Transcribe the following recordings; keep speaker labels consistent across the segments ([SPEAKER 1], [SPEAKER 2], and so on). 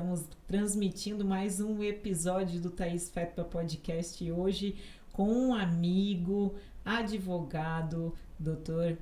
[SPEAKER 1] Estamos transmitindo mais um episódio do Thaís Fetpa Podcast hoje com um amigo, advogado, Dr.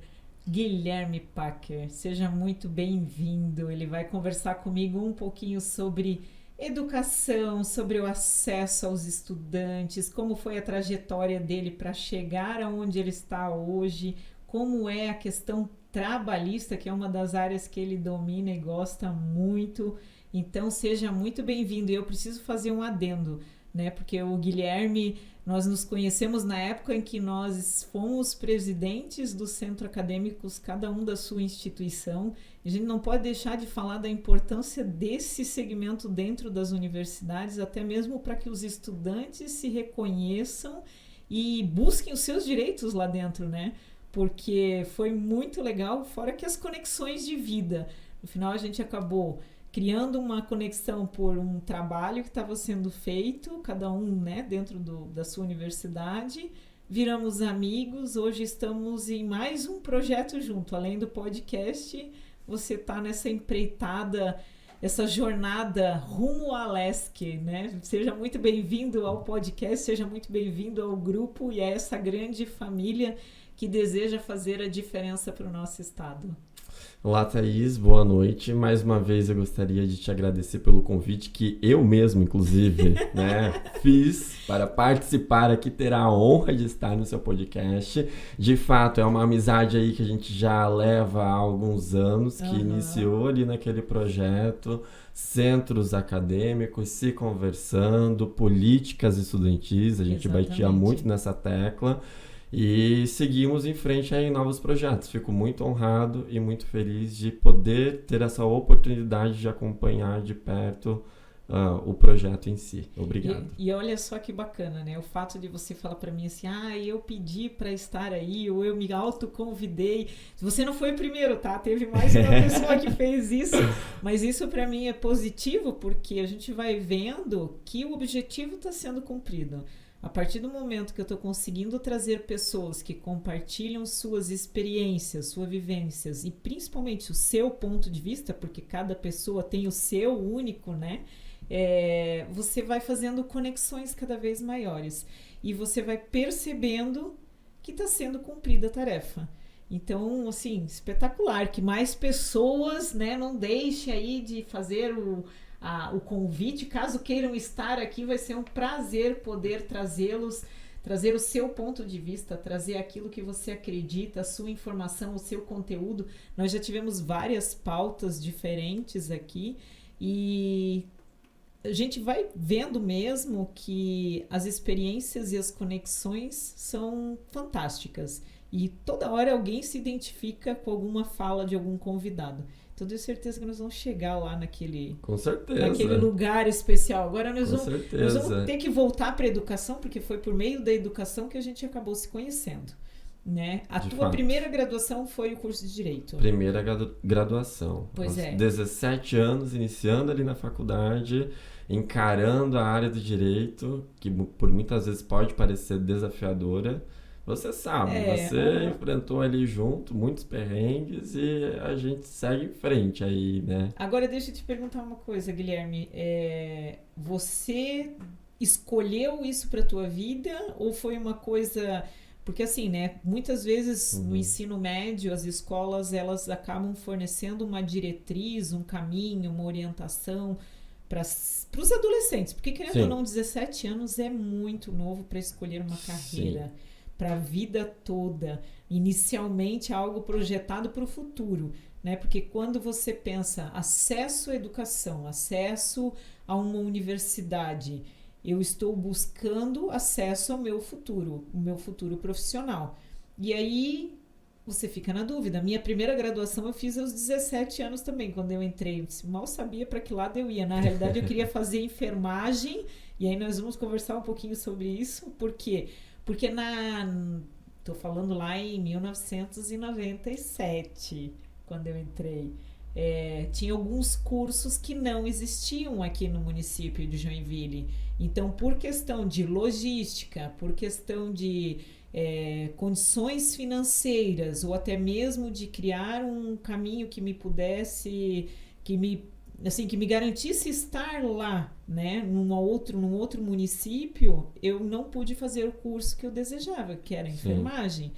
[SPEAKER 1] Guilherme Packer. Seja muito bem-vindo. Ele vai conversar comigo um pouquinho sobre educação, sobre o acesso aos estudantes, como foi a trajetória dele para chegar aonde ele está hoje, como é a questão trabalhista, que é uma das áreas que ele domina e gosta muito. Então, seja muito bem-vindo. E eu preciso fazer um adendo, né? Porque o Guilherme, nós nos conhecemos na época em que nós fomos presidentes dos centros acadêmicos, cada um da sua instituição. A gente não pode deixar de falar da importância desse segmento dentro das universidades, até mesmo para que os estudantes se reconheçam e busquem os seus direitos lá dentro, né? Porque foi muito legal, fora que as conexões de vida. No final, a gente acabou criando uma conexão por um trabalho que estava sendo feito, cada um, né, dentro da sua universidade. Viramos amigos, hoje estamos em mais um projeto junto. Além do podcast, você está nessa empreitada, essa jornada rumo à LESC, né? Seja muito bem-vindo ao podcast, seja muito bem-vindo ao grupo e a essa grande família que deseja fazer a diferença para o nosso estado.
[SPEAKER 2] Olá, Thaís, boa noite. Mais uma vez eu gostaria de te agradecer pelo convite que eu mesmo, inclusive, né, fiz para participar aqui, ter a honra de estar no seu podcast. De fato, é uma amizade aí que a gente já leva há alguns anos, que iniciou ali naquele projeto, centros acadêmicos se conversando, políticas estudantis, a gente batia muito nessa tecla. E seguimos em frente aí em novos projetos. Fico muito honrado e muito feliz de poder ter essa oportunidade de acompanhar de perto o projeto em si. Obrigado.
[SPEAKER 1] E olha só que bacana, né? O fato de você falar para mim assim, eu pedi para estar aí, ou eu me autoconvidei. Você não foi o primeiro, tá? Teve mais uma pessoa que fez isso. Mas isso para mim é positivo, porque a gente vai vendo que o objetivo está sendo cumprido. A partir do momento que eu estou conseguindo trazer pessoas que compartilham suas experiências, suas vivências e principalmente o seu ponto de vista, porque cada pessoa tem o seu único, né? Você vai fazendo conexões cada vez maiores e você vai percebendo que está sendo cumprida a tarefa. Então, assim, espetacular, que mais pessoas, né, não deixem aí de fazer o convite, caso queiram estar aqui, vai ser um prazer poder trazê-los, trazer o seu ponto de vista, trazer aquilo que você acredita, a sua informação, o seu conteúdo. Nós já tivemos várias pautas diferentes aqui e a gente vai vendo mesmo que as experiências e as conexões são fantásticas e toda hora alguém se identifica com alguma fala de algum convidado. Então, tenho certeza que nós vamos chegar lá naquele lugar especial. Agora nós vamos ter que voltar para a educação, porque foi por meio da educação que a gente acabou se conhecendo, né? A tua primeira graduação foi o curso de Direito.
[SPEAKER 2] Primeira graduação.
[SPEAKER 1] Pois é.
[SPEAKER 2] 17 anos, iniciando ali na faculdade, encarando a área do Direito, que por muitas vezes pode parecer desafiadora. Você sabe, você enfrentou ali junto muitos perrengues e a gente segue em frente aí, né?
[SPEAKER 1] Agora deixa eu te perguntar uma coisa, Guilherme. Você escolheu isso para tua vida ou foi uma coisa... Porque assim, né, muitas vezes no ensino médio as escolas elas acabam fornecendo uma diretriz, um caminho, uma orientação para os adolescentes. Porque querendo ou não, 17 anos é muito novo para escolher uma carreira. Sim. Para a vida toda, inicialmente algo projetado para o futuro, né? Porque quando você pensa acesso à educação, acesso a uma universidade, eu estou buscando acesso ao meu futuro, o meu futuro profissional. E aí você fica na dúvida. Minha primeira graduação eu fiz aos 17 anos também, quando eu entrei. Eu mal sabia para que lado eu ia. Na realidade, eu queria fazer enfermagem, e aí nós vamos conversar um pouquinho sobre isso. Por quê? Porque tô falando lá em 1997, quando eu entrei, tinha alguns cursos que não existiam aqui no município de Joinville. Então, por questão de logística, por questão de condições financeiras, ou até mesmo de criar um caminho que me pudesse, que me assim, que me garantisse estar lá, né, num outro município, eu não pude fazer o curso que eu desejava, que era enfermagem.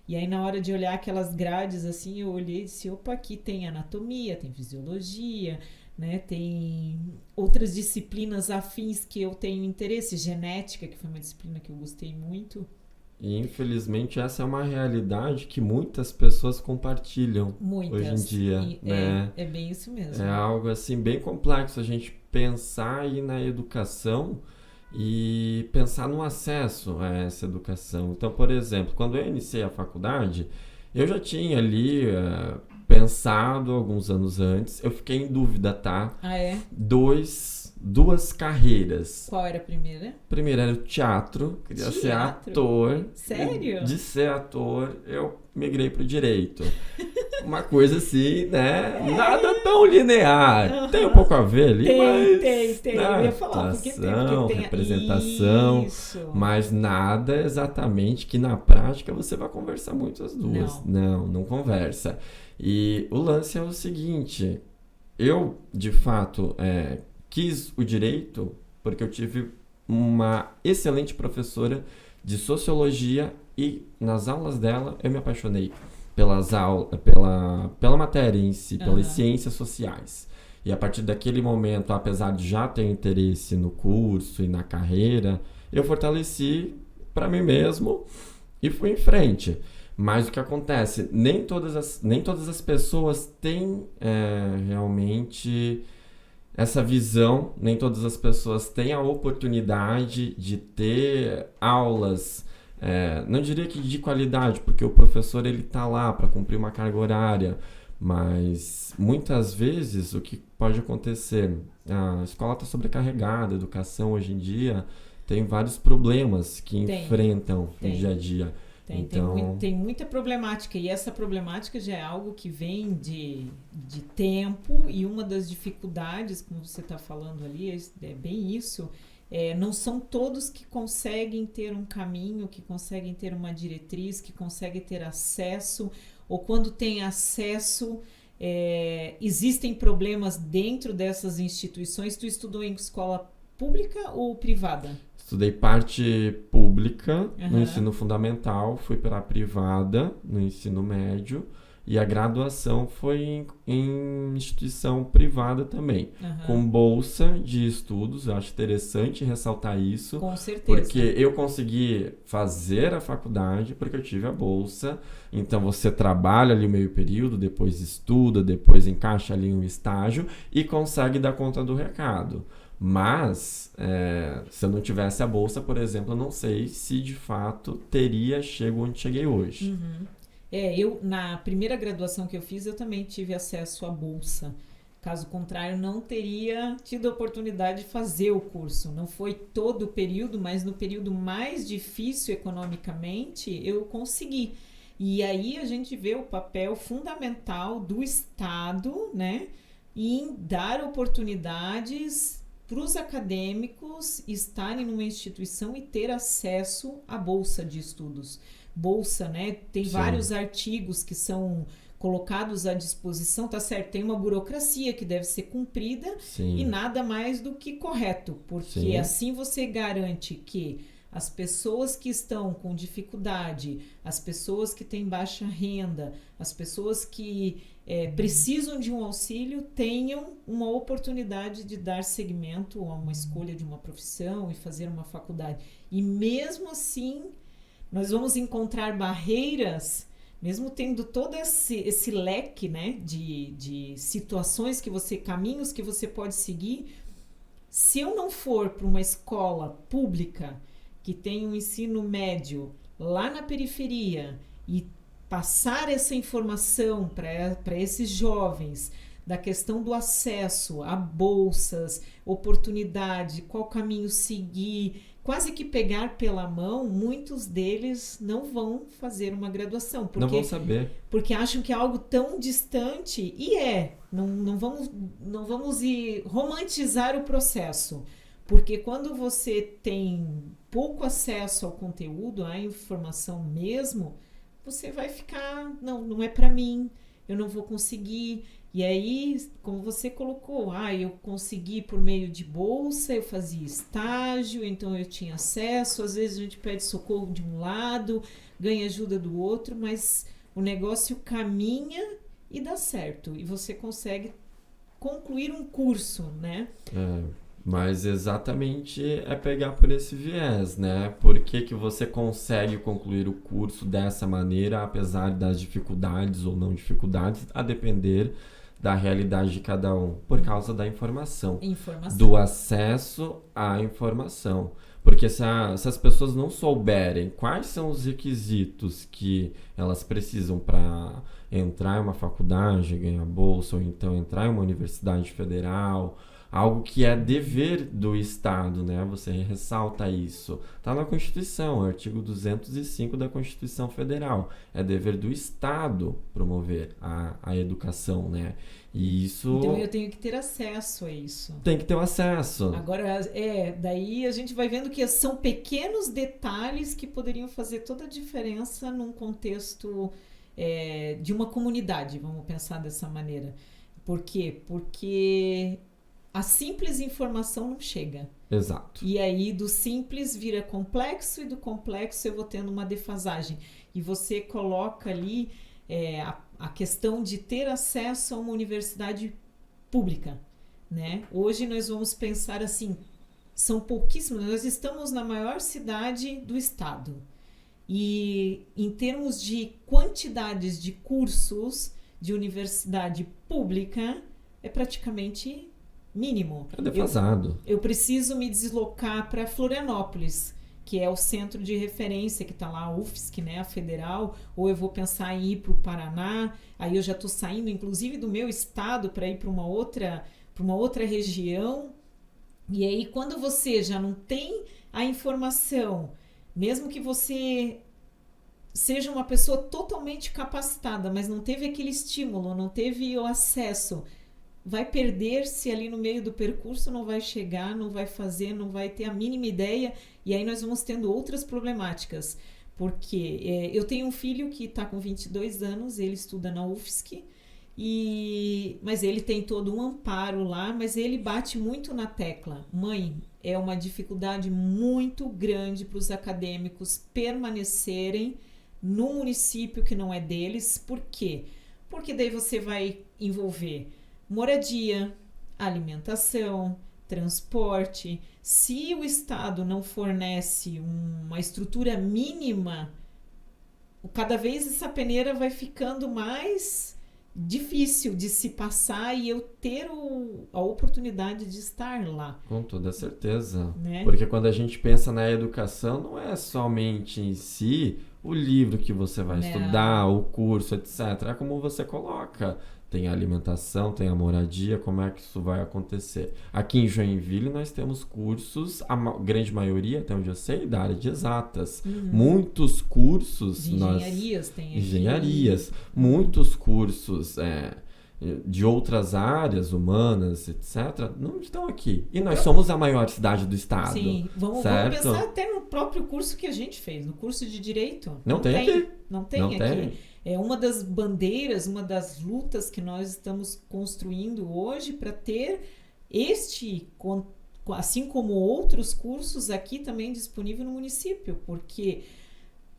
[SPEAKER 1] E aí, na hora de olhar aquelas grades, assim, eu olhei e disse, opa, aqui tem anatomia, tem fisiologia, né, tem outras disciplinas afins que eu tenho interesse, genética, que foi uma disciplina que eu gostei muito.
[SPEAKER 2] E infelizmente essa é uma realidade que muitas pessoas compartilham hoje em dia, né?
[SPEAKER 1] É bem isso mesmo.
[SPEAKER 2] É algo assim bem complexo a gente pensar aí na educação e pensar no acesso a essa educação. Então, por exemplo, quando eu iniciei a faculdade, eu já tinha ali pensado alguns anos antes, eu fiquei em dúvida, tá?
[SPEAKER 1] Ah, é?
[SPEAKER 2] Duas carreiras.
[SPEAKER 1] Qual era a primeira?
[SPEAKER 2] Primeiro era o teatro, queria ser ator.
[SPEAKER 1] Sério?
[SPEAKER 2] De ser ator, eu migrei pro direito. Uma coisa assim, né? Nada tão linear. Tem um pouco a ver ali, mas...
[SPEAKER 1] Tem. Eu ia falar, porque tem
[SPEAKER 2] representação,
[SPEAKER 1] isso.
[SPEAKER 2] Mas nada exatamente que na prática você vai conversar muito as duas. Não conversa. E o lance é o seguinte, eu, de fato, quis o direito porque eu tive uma excelente professora de sociologia e nas aulas dela eu me apaixonei pela matéria em si, pelas ciências sociais. E a partir daquele momento, apesar de já ter interesse no curso e na carreira, eu fortaleci para mim mesmo e fui em frente. Mas o que acontece? Nem todas as pessoas têm realmente essa visão, nem todas as pessoas têm a oportunidade de ter aulas, não diria que de qualidade, porque o professor ele está lá para cumprir uma carga horária, mas muitas vezes o que pode acontecer? A escola está sobrecarregada, a educação hoje em dia tem vários problemas que enfrentam no dia a dia.
[SPEAKER 1] Tem muita problemática, e essa problemática já é algo que vem de tempo, e uma das dificuldades, como você está falando ali, é bem isso, não são todos que conseguem ter um caminho, que conseguem ter uma diretriz, que conseguem ter acesso, ou quando tem acesso, existem problemas dentro dessas instituições. Tu estudou em escola pública ou privada?
[SPEAKER 2] Estudei parte pública no ensino fundamental, fui para a privada no ensino médio e a graduação foi em instituição privada também, com bolsa de estudos. Eu acho interessante ressaltar isso.
[SPEAKER 1] Com certeza.
[SPEAKER 2] Porque eu consegui fazer a faculdade porque eu tive a bolsa. Então você trabalha ali o meio período, depois estuda, depois encaixa ali um estágio e consegue dar conta do recado. Mas, se eu não tivesse a bolsa, por exemplo, eu não sei se de fato teria chego onde cheguei hoje.
[SPEAKER 1] Eu, na primeira graduação que eu fiz, eu também tive acesso à bolsa. Caso contrário, não teria tido a oportunidade de fazer o curso. Não foi todo o período, mas no período mais difícil economicamente, eu consegui. E aí a gente vê o papel fundamental do Estado, né, em dar oportunidades para os acadêmicos estarem numa instituição e ter acesso à bolsa de estudos. Bolsa, né? Tem vários artigos que são colocados à disposição, tá certo? Tem uma burocracia que deve ser cumprida e nada mais do que correto, porque assim você garante que as pessoas que estão com dificuldade, as pessoas que têm baixa renda, as pessoas que precisam de um auxílio tenham uma oportunidade de dar seguimento a uma escolha de uma profissão e fazer uma faculdade. E mesmo assim, nós vamos encontrar barreiras, mesmo tendo todo esse leque, né, de situações caminhos que você pode seguir. Se eu não for para uma escola pública que tem um ensino médio lá na periferia e passar essa informação para esses jovens da questão do acesso a bolsas, oportunidade, qual caminho seguir, quase que pegar pela mão, muitos deles não vão fazer uma graduação.
[SPEAKER 2] Não vão saber.
[SPEAKER 1] Porque acham que é algo tão distante, e não vamos romantizar o processo. Porque quando você tem pouco acesso ao conteúdo, à informação mesmo, você vai ficar, não é para mim, eu não vou conseguir. E aí, como você colocou, eu consegui por meio de bolsa, eu fazia estágio, então eu tinha acesso, às vezes a gente pede socorro de um lado, ganha ajuda do outro, mas o negócio caminha e dá certo, e você consegue concluir um curso, né?
[SPEAKER 2] Mas exatamente é pegar por esse viés, né? Por que você consegue concluir o curso dessa maneira, apesar das dificuldades ou não dificuldades, a depender da realidade de cada um? Por causa da informação. Do acesso à informação. Porque se as pessoas não souberem quais são os requisitos que elas precisam para entrar em uma faculdade, ganhar bolsa, ou então entrar em uma universidade federal, algo que é dever do Estado, né? Você ressalta isso. Está na Constituição, artigo 205 da Constituição Federal. É dever do Estado promover a educação, né? E isso...
[SPEAKER 1] Então eu tenho que ter acesso a isso.
[SPEAKER 2] Tem que ter o acesso.
[SPEAKER 1] Agora, daí a gente vai vendo que são pequenos detalhes que poderiam fazer toda a diferença num contexto de uma comunidade, vamos pensar dessa maneira. Por quê? Porque a simples informação não chega.
[SPEAKER 2] Exato.
[SPEAKER 1] E aí do simples vira complexo, e do complexo eu vou tendo uma defasagem. E você coloca ali a questão de ter acesso a uma universidade pública, né? Hoje nós vamos pensar assim, são pouquíssimos, nós estamos na maior cidade do estado. E em termos de quantidades de cursos de universidade pública, é praticamente mínimo.
[SPEAKER 2] É defasado.
[SPEAKER 1] Eu preciso me deslocar para Florianópolis, que é o centro de referência, que está lá a UFSC, né, a federal, ou eu vou pensar em ir para o Paraná, aí eu já estou saindo, inclusive, do meu estado para ir para uma outra região. E aí, quando você já não tem a informação, mesmo que você seja uma pessoa totalmente capacitada, mas não teve aquele estímulo, não teve o acesso, vai perder-se ali no meio do percurso, não vai chegar, não vai fazer, não vai ter a mínima ideia, e aí nós vamos tendo outras problemáticas, porque eu tenho um filho que está com 22 anos, ele estuda na UFSC, mas ele tem todo um amparo lá, mas ele bate muito na tecla. Mãe, é uma dificuldade muito grande para os acadêmicos permanecerem no município que não é deles. Por quê? Porque daí você vai envolver moradia, alimentação, transporte. Se o Estado não fornece uma estrutura mínima, cada vez essa peneira vai ficando mais difícil de se passar e eu ter a oportunidade de estar lá. Com
[SPEAKER 2] toda certeza.
[SPEAKER 1] Né?
[SPEAKER 2] Porque quando a gente pensa na educação, não é somente em si o livro que você vai estudar, o curso, etc. É como você coloca. Tem a alimentação, tem a moradia, como é que isso vai acontecer? Aqui em Joinville nós temos cursos, a grande maioria, até onde eu sei, da área de exatas. Muitos cursos...
[SPEAKER 1] De engenharias tem aqui.
[SPEAKER 2] Engenharias. Muitos cursos de outras áreas, humanas, etc., não estão aqui. E nós somos a maior cidade do estado.
[SPEAKER 1] Sim, vamos pensar até no próprio curso que a gente fez, no curso de Direito.
[SPEAKER 2] Não tem aqui.
[SPEAKER 1] Não tem aqui. É uma das bandeiras, uma das lutas que nós estamos construindo hoje para ter assim como outros cursos aqui também disponível no município, porque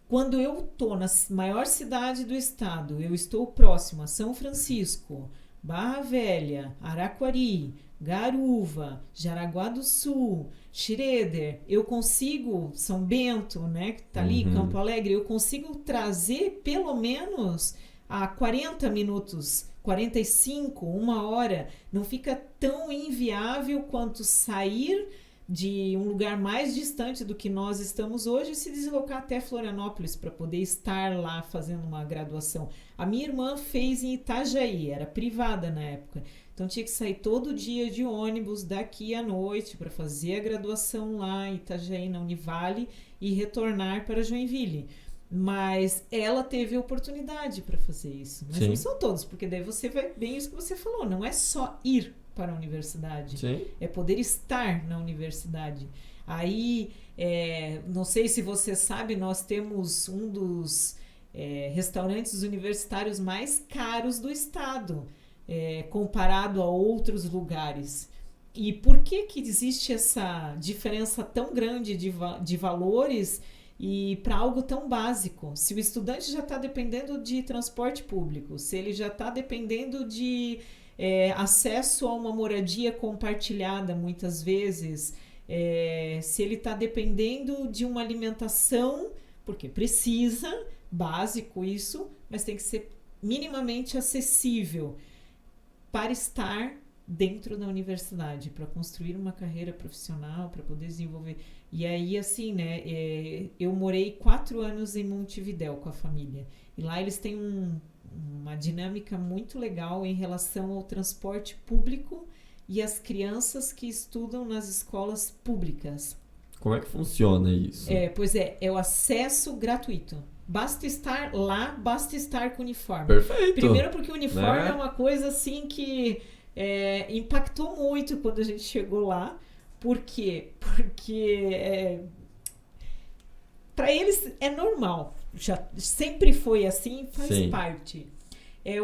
[SPEAKER 1] quando eu estou na maior cidade do estado, eu estou próximo a São Francisco, Barra Velha, Araquari, Garuva, Jaraguá do Sul, Schroeder, eu consigo, São Bento, né, que está ali, Campo Alegre, eu consigo trazer pelo menos a 40 minutos, 45, 1 hora, não fica tão inviável quanto sair de um lugar mais distante do que nós estamos hoje e se deslocar até Florianópolis para poder estar lá fazendo uma graduação. A minha irmã fez em Itajaí, era privada na época, então tinha que sair todo dia de ônibus daqui à noite para fazer a graduação lá em Itajaí, na Univale, e retornar para Joinville. Mas ela teve a oportunidade para fazer isso. Mas não são todos, porque daí você vai bem isso que você falou, não é só ir para a universidade, é poder estar na universidade. Aí, não sei se você sabe, nós temos um dos restaurantes universitários mais caros do estado. comparado a outros lugares. E por que existe essa diferença tão grande de valores e para algo tão básico? Se o estudante já está dependendo de transporte público, se ele já está dependendo de acesso a uma moradia compartilhada muitas vezes, se ele está dependendo de uma alimentação, porque precisa, básico isso, mas tem que ser minimamente acessível para estar dentro da universidade, para construir uma carreira profissional, para poder desenvolver. E aí, assim, né, eu morei 4 anos em Montevidéu com a família. E lá eles têm uma dinâmica muito legal em relação ao transporte público e as crianças que estudam nas escolas públicas.
[SPEAKER 2] Como é que funciona isso?
[SPEAKER 1] Pois é o acesso gratuito. Basta estar lá, basta estar com o uniforme.
[SPEAKER 2] Perfeito.
[SPEAKER 1] Primeiro porque o uniforme é uma coisa assim que impactou muito quando a gente chegou lá. Por quê? Porque para eles é normal. Já sempre foi assim, faz
[SPEAKER 2] Sim.
[SPEAKER 1] parte. É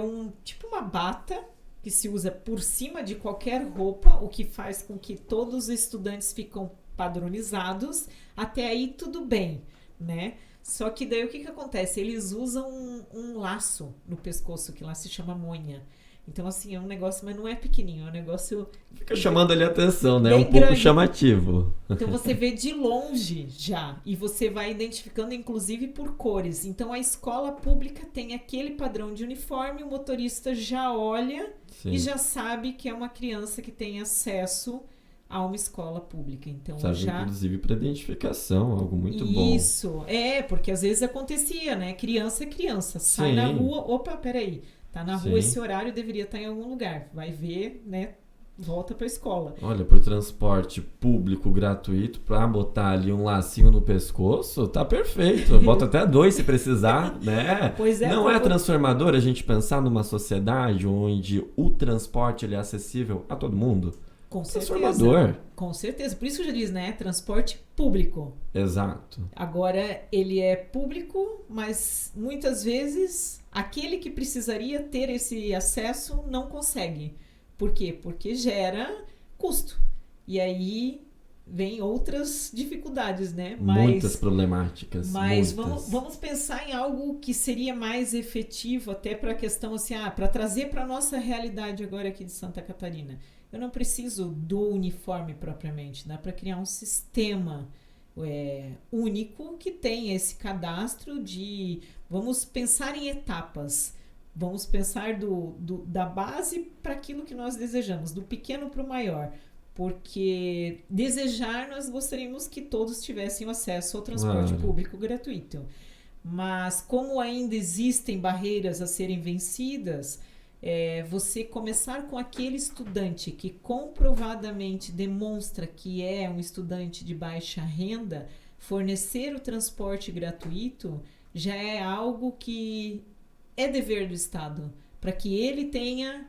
[SPEAKER 1] tipo uma bata que se usa por cima de qualquer roupa, o que faz com que todos os estudantes ficam padronizados. Até aí tudo bem, né? Só que daí o que acontece? Eles usam um laço no pescoço, que lá se chama monha. Então, assim, é um negócio, mas não é pequenininho, é um negócio...
[SPEAKER 2] Fica chamando ali a atenção, né?
[SPEAKER 1] Bem
[SPEAKER 2] Um pouco
[SPEAKER 1] grande.
[SPEAKER 2] chamativo.
[SPEAKER 1] Então, você vê de longe já, e você vai identificando, inclusive, por cores. Então, a escola pública tem aquele padrão de uniforme, o motorista já olha
[SPEAKER 2] Sim.
[SPEAKER 1] e já sabe que é uma criança que tem acesso a uma escola pública. Então,
[SPEAKER 2] Serve, inclusive, para identificação, algo muito bom.
[SPEAKER 1] Isso, porque às vezes acontecia, né? Criança é criança, sai
[SPEAKER 2] Sim.
[SPEAKER 1] na rua, opa, peraí, tá na rua
[SPEAKER 2] Sim.
[SPEAKER 1] esse horário, deveria estar em algum lugar. Vai ver, né? Volta pra escola.
[SPEAKER 2] Olha, pro transporte público gratuito, pra botar ali um lacinho no pescoço, tá perfeito. Bota até 2 se precisar, né?
[SPEAKER 1] Pois é.
[SPEAKER 2] Não é transformador a gente pensar numa sociedade onde o transporte ele é acessível a todo mundo?
[SPEAKER 1] Com
[SPEAKER 2] Transformador.
[SPEAKER 1] certeza. Com certeza. Por isso que já diz, né? Transporte público.
[SPEAKER 2] Exato.
[SPEAKER 1] Agora, ele é público, mas muitas vezes aquele que precisaria ter esse acesso não consegue. Por quê? Porque gera custo. E aí vem outras dificuldades, né?
[SPEAKER 2] Muitas problemáticas.
[SPEAKER 1] Mas
[SPEAKER 2] muitas.
[SPEAKER 1] vamos pensar em algo que seria mais efetivo até para a questão assim, para trazer para a nossa realidade agora aqui de Santa Catarina. Eu não preciso do uniforme propriamente, dá para criar um sistema único que tenha esse cadastro de... Vamos pensar em etapas. Vamos pensar da base para aquilo que nós desejamos, do pequeno para o maior. Porque desejar, nós gostaríamos que todos tivessem acesso ao transporte público gratuito. Mas como ainda existem barreiras a serem vencidas, você começar com aquele estudante que comprovadamente demonstra que é um estudante de baixa renda, fornecer o transporte gratuito já é algo que é dever do Estado, para que ele tenha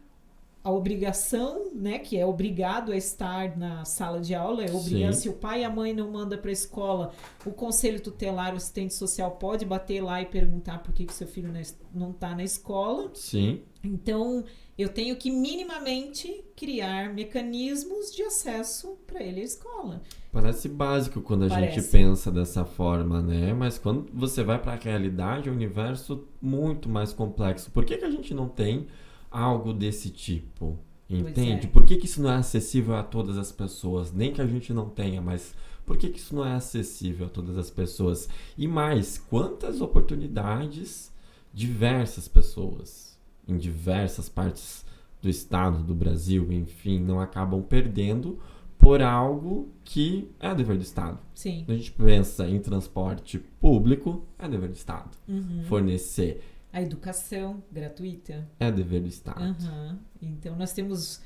[SPEAKER 1] a obrigação, né, que é obrigado a estar na sala de aula, se o pai e a mãe não mandam para a escola, o conselho tutelar, o assistente social pode bater lá e perguntar por que seu filho não está na escola.
[SPEAKER 2] Sim.
[SPEAKER 1] Então, eu tenho que minimamente criar mecanismos de acesso para ele à escola.
[SPEAKER 2] Parece básico quando a gente pensa dessa forma, né? Mas quando você vai para a realidade, é um universo muito mais complexo. Por que a gente não tem algo desse tipo? Entende? Por que isso não é acessível a todas as pessoas? Nem que a gente não tenha, mas por que isso não é acessível a todas as pessoas? E mais, quantas oportunidades diversas pessoas em diversas partes do estado, do Brasil, enfim, não acabam perdendo por algo que é dever do Estado.
[SPEAKER 1] Sim.
[SPEAKER 2] Quando a gente pensa em transporte público, é dever do Estado. Fornecer.
[SPEAKER 1] A educação gratuita.
[SPEAKER 2] É dever do Estado.
[SPEAKER 1] Então, nós temos...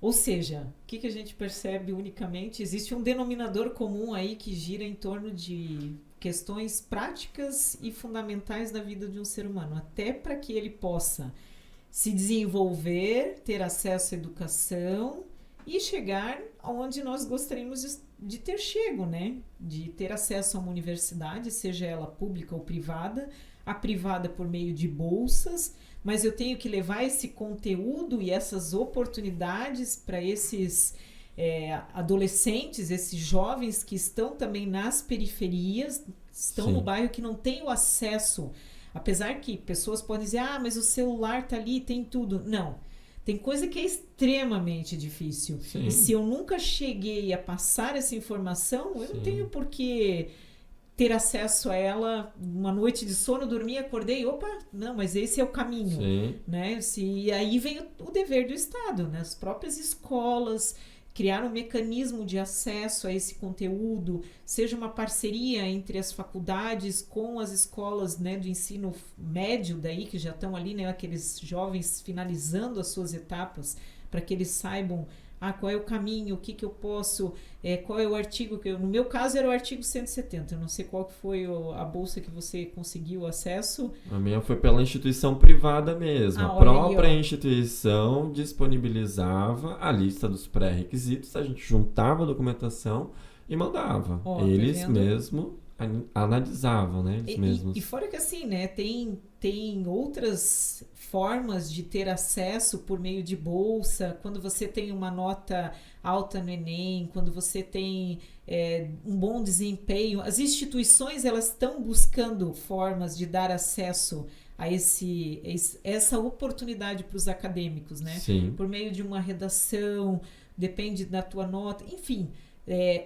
[SPEAKER 1] Ou seja, o que a gente percebe unicamente? Existe um denominador comum aí que gira em torno de questões práticas e fundamentais da vida de um ser humano. Até para que ele possa se desenvolver, ter acesso à educação e chegar aonde nós gostaríamos de ter chego, né? De ter acesso a uma universidade, seja ela pública ou privada, a privada por meio de bolsas, mas eu tenho que levar esse conteúdo e essas oportunidades para esses adolescentes, esses jovens que estão também nas periferias, estão no bairro, que não têm o acesso, apesar que pessoas podem dizer, mas o celular tá ali, tem tudo. Não, tem coisa que é extremamente difícil.
[SPEAKER 2] Sim.
[SPEAKER 1] E se eu nunca cheguei a passar essa informação, eu não tenho por que ter acesso a ela. Uma noite de sono, dormi, acordei, não, mas esse é o caminho.
[SPEAKER 2] Sim.
[SPEAKER 1] Né? E aí vem o dever do Estado, né? As próprias escolas criar um mecanismo de acesso a esse conteúdo, seja uma parceria entre as faculdades com as escolas, né, do ensino médio daí, que já estão ali, né, aqueles jovens finalizando as suas etapas, para que eles saibam qual é o caminho, o que eu posso, qual é o artigo, no meu caso era o artigo 170, eu não sei qual que foi a bolsa que você conseguiu acesso.
[SPEAKER 2] A minha foi pela instituição privada mesmo, a própria instituição disponibilizava a lista dos pré-requisitos, a gente juntava a documentação e mandava, eles mesmos analisavam, né, eles mesmos.
[SPEAKER 1] E fora que assim, né, tem outras formas de ter acesso por meio de bolsa, quando você tem uma nota alta no Enem, quando você tem um bom desempenho, as instituições elas estão buscando formas de dar acesso a essa oportunidade para os acadêmicos, né?
[SPEAKER 2] Sim.
[SPEAKER 1] Por meio de uma redação, depende da tua nota, enfim.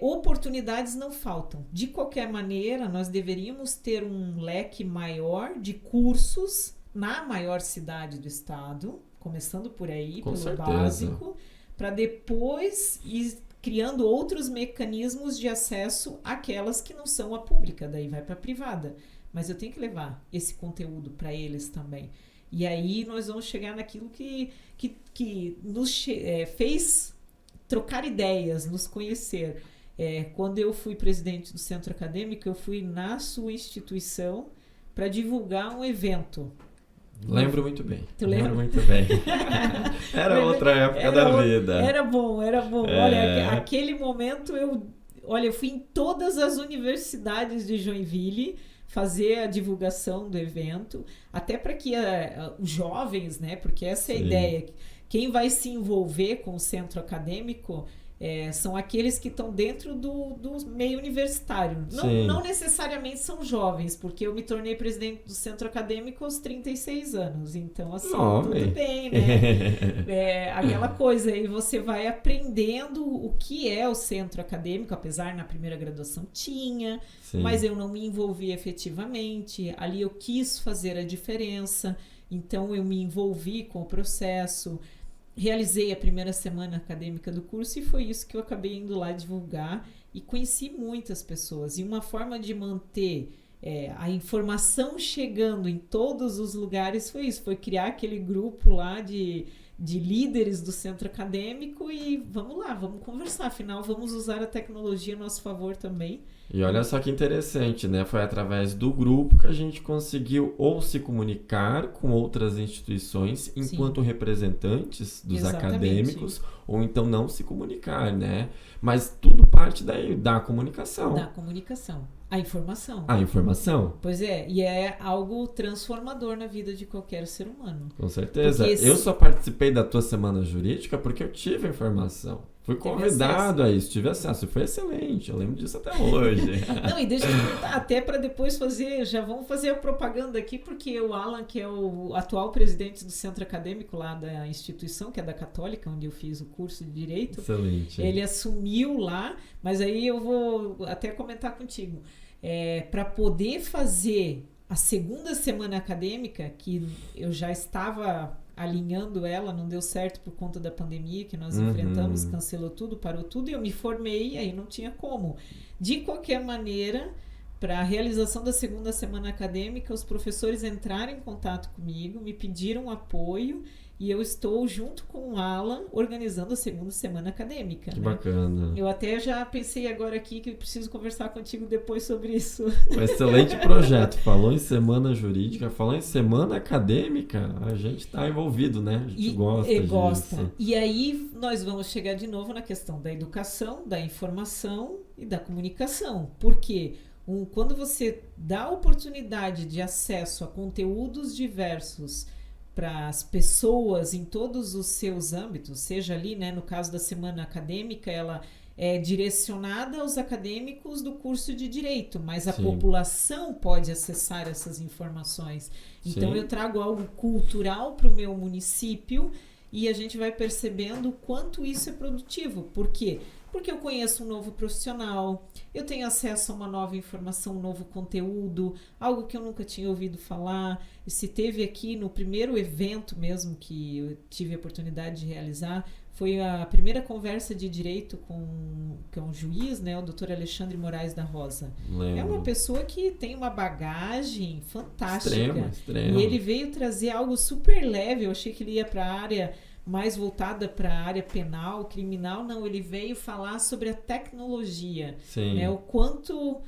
[SPEAKER 1] Oportunidades não faltam. De qualquer maneira, nós deveríamos ter um leque maior de cursos na maior cidade do estado, começando por aí,
[SPEAKER 2] com
[SPEAKER 1] pelo
[SPEAKER 2] certeza.
[SPEAKER 1] Básico, para depois ir criando outros mecanismos de acesso àquelas que não são a pública, daí vai para a privada. Mas eu tenho que levar esse conteúdo para eles também. E aí nós vamos chegar naquilo que nos fez trocar ideias, nos conhecer. Quando eu fui presidente do centro acadêmico, eu fui na sua instituição para divulgar um evento.
[SPEAKER 2] Lembro muito bem.
[SPEAKER 1] Tu lembra?
[SPEAKER 2] Lembro muito bem. Era outra época da vida.
[SPEAKER 1] Era bom. Olha, aquele momento eu fui em todas as universidades de Joinville fazer a divulgação do evento, até para que os jovens, né, porque essa é a ideia, quem vai se envolver com o centro acadêmico são aqueles que estão dentro do meio universitário. Não necessariamente são jovens, porque eu me tornei presidente do centro acadêmico aos 36 anos. Então, assim, tudo bem, né? Aquela coisa aí, você vai aprendendo o que é o centro acadêmico, apesar na primeira graduação tinha, mas eu não me envolvi efetivamente. Ali eu quis fazer a diferença, então eu me envolvi com o processo. Realizei a primeira semana acadêmica do curso e foi isso que eu acabei indo lá divulgar e conheci muitas pessoas. E uma forma de manter a informação chegando em todos os lugares foi isso, foi criar aquele grupo lá de líderes do centro acadêmico e vamos lá, vamos conversar, afinal vamos usar a tecnologia a nosso favor também.
[SPEAKER 2] E olha só que interessante, né? Foi através do grupo que a gente conseguiu ou se comunicar com outras instituições enquanto representantes dos acadêmicos, ou então não se comunicar, né? Mas tudo parte da comunicação.
[SPEAKER 1] Da comunicação. A informação.
[SPEAKER 2] A informação.
[SPEAKER 1] Pois e é algo transformador na vida de qualquer ser humano.
[SPEAKER 2] Com certeza. Eu só participei da tua semana jurídica porque eu tive a informação. Fui convidado a isso, tive acesso. Foi excelente, eu lembro disso até hoje.
[SPEAKER 1] Não, e deixa eu perguntar, até para depois já vamos fazer a propaganda aqui, porque o Alan, que é o atual presidente do centro acadêmico lá da instituição, que é da Católica, onde eu fiz o curso de Direito.
[SPEAKER 2] Excelente.
[SPEAKER 1] Ele assumiu lá, mas aí eu vou até comentar contigo. Para poder fazer a segunda semana acadêmica, que eu já estava alinhando ela, não deu certo por conta da pandemia que nós enfrentamos, cancelou tudo, parou tudo, e eu me formei, aí não tinha como. De qualquer maneira, para a realização da segunda semana acadêmica, os professores entraram em contato comigo, me pediram apoio, e eu estou junto com o Alan organizando a segunda semana acadêmica.
[SPEAKER 2] Que bacana.
[SPEAKER 1] Eu até já pensei agora aqui que preciso conversar contigo depois sobre isso.
[SPEAKER 2] Um excelente projeto. Falou em semana jurídica, falou em semana acadêmica, a gente está envolvido, né? A gente gosta disso.
[SPEAKER 1] E aí nós vamos chegar de novo na questão da educação, da informação e da comunicação. Porque Quando você dá a oportunidade de acesso a conteúdos diversos para as pessoas em todos os seus âmbitos, seja ali, né, no caso da semana acadêmica, ela é direcionada aos acadêmicos do curso de Direito, mas a população pode acessar essas informações. Então, eu trago algo cultural para o meu município e a gente vai percebendo o quanto isso é produtivo. Por quê? Porque eu conheço um novo profissional, eu tenho acesso a uma nova informação, um novo conteúdo, algo que eu nunca tinha ouvido falar. E se teve aqui no primeiro evento mesmo que eu tive a oportunidade de realizar, foi a primeira conversa de direito com um juiz, né, o Dr. Alexandre Moraes da Rosa.
[SPEAKER 2] Lembro.
[SPEAKER 1] É uma pessoa que tem uma bagagem fantástica.
[SPEAKER 2] Extrema.
[SPEAKER 1] E ele veio trazer algo super leve. Eu achei que ele ia para a área mais voltada para a área penal, criminal. Não, ele veio falar sobre a tecnologia, né, o quanto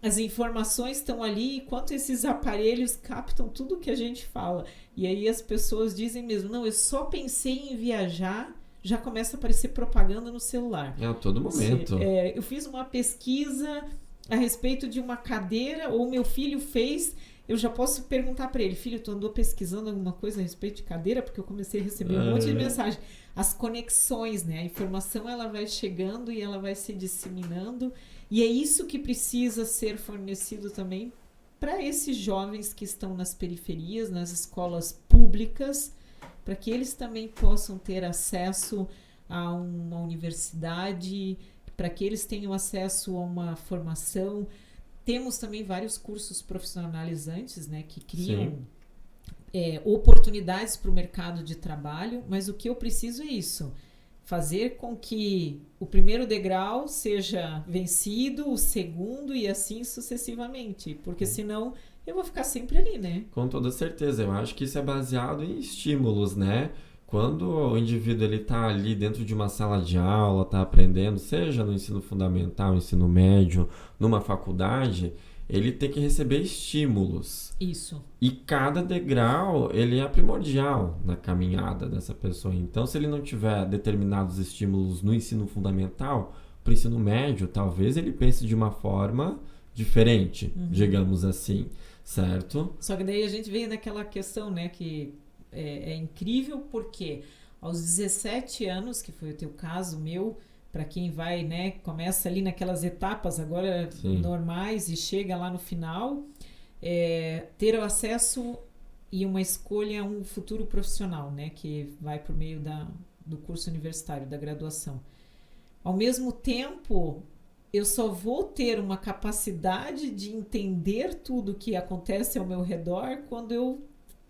[SPEAKER 1] as informações estão ali e quanto esses aparelhos captam tudo que a gente fala. E aí as pessoas dizem mesmo, não, eu só pensei em viajar, já começa a aparecer propaganda no celular.
[SPEAKER 2] A todo momento.
[SPEAKER 1] Eu fiz uma pesquisa a respeito de uma cadeira, ou meu filho fez, eu já posso perguntar para ele, filho, tu andou pesquisando alguma coisa a respeito de cadeira? Porque eu comecei a receber um monte de mensagem. As conexões, né? A informação ela vai chegando e ela vai se disseminando. E é isso que precisa ser fornecido também para esses jovens que estão nas periferias, nas escolas públicas, para que eles também possam ter acesso a uma universidade, para que eles tenham acesso a uma formação. Temos também vários cursos profissionalizantes, né, que criam oportunidades para o mercado de trabalho, mas o que eu preciso é isso, fazer com que o primeiro degrau seja vencido, o segundo e assim sucessivamente, porque senão eu vou ficar sempre ali, né?
[SPEAKER 2] Com toda certeza, eu acho que isso é baseado em estímulos, né? Quando o indivíduo ele está ali dentro de uma sala de aula, está aprendendo, seja no ensino fundamental, ensino médio, numa faculdade, ele tem que receber estímulos.
[SPEAKER 1] Isso.
[SPEAKER 2] E cada degrau, ele é primordial na caminhada dessa pessoa. Então, se ele não tiver determinados estímulos no ensino fundamental, para o ensino médio, talvez ele pense de uma forma diferente, digamos assim, certo?
[SPEAKER 1] Só que daí a gente vem naquela questão, né, que é incrível porque aos 17 anos, que foi o teu caso, meu, para quem vai, né, começa ali naquelas etapas agora normais e chega lá no final, ter o acesso e uma escolha a um futuro profissional, né, que vai por meio do curso universitário, da graduação. Ao mesmo tempo, eu só vou ter uma capacidade de entender tudo que acontece ao meu redor quando eu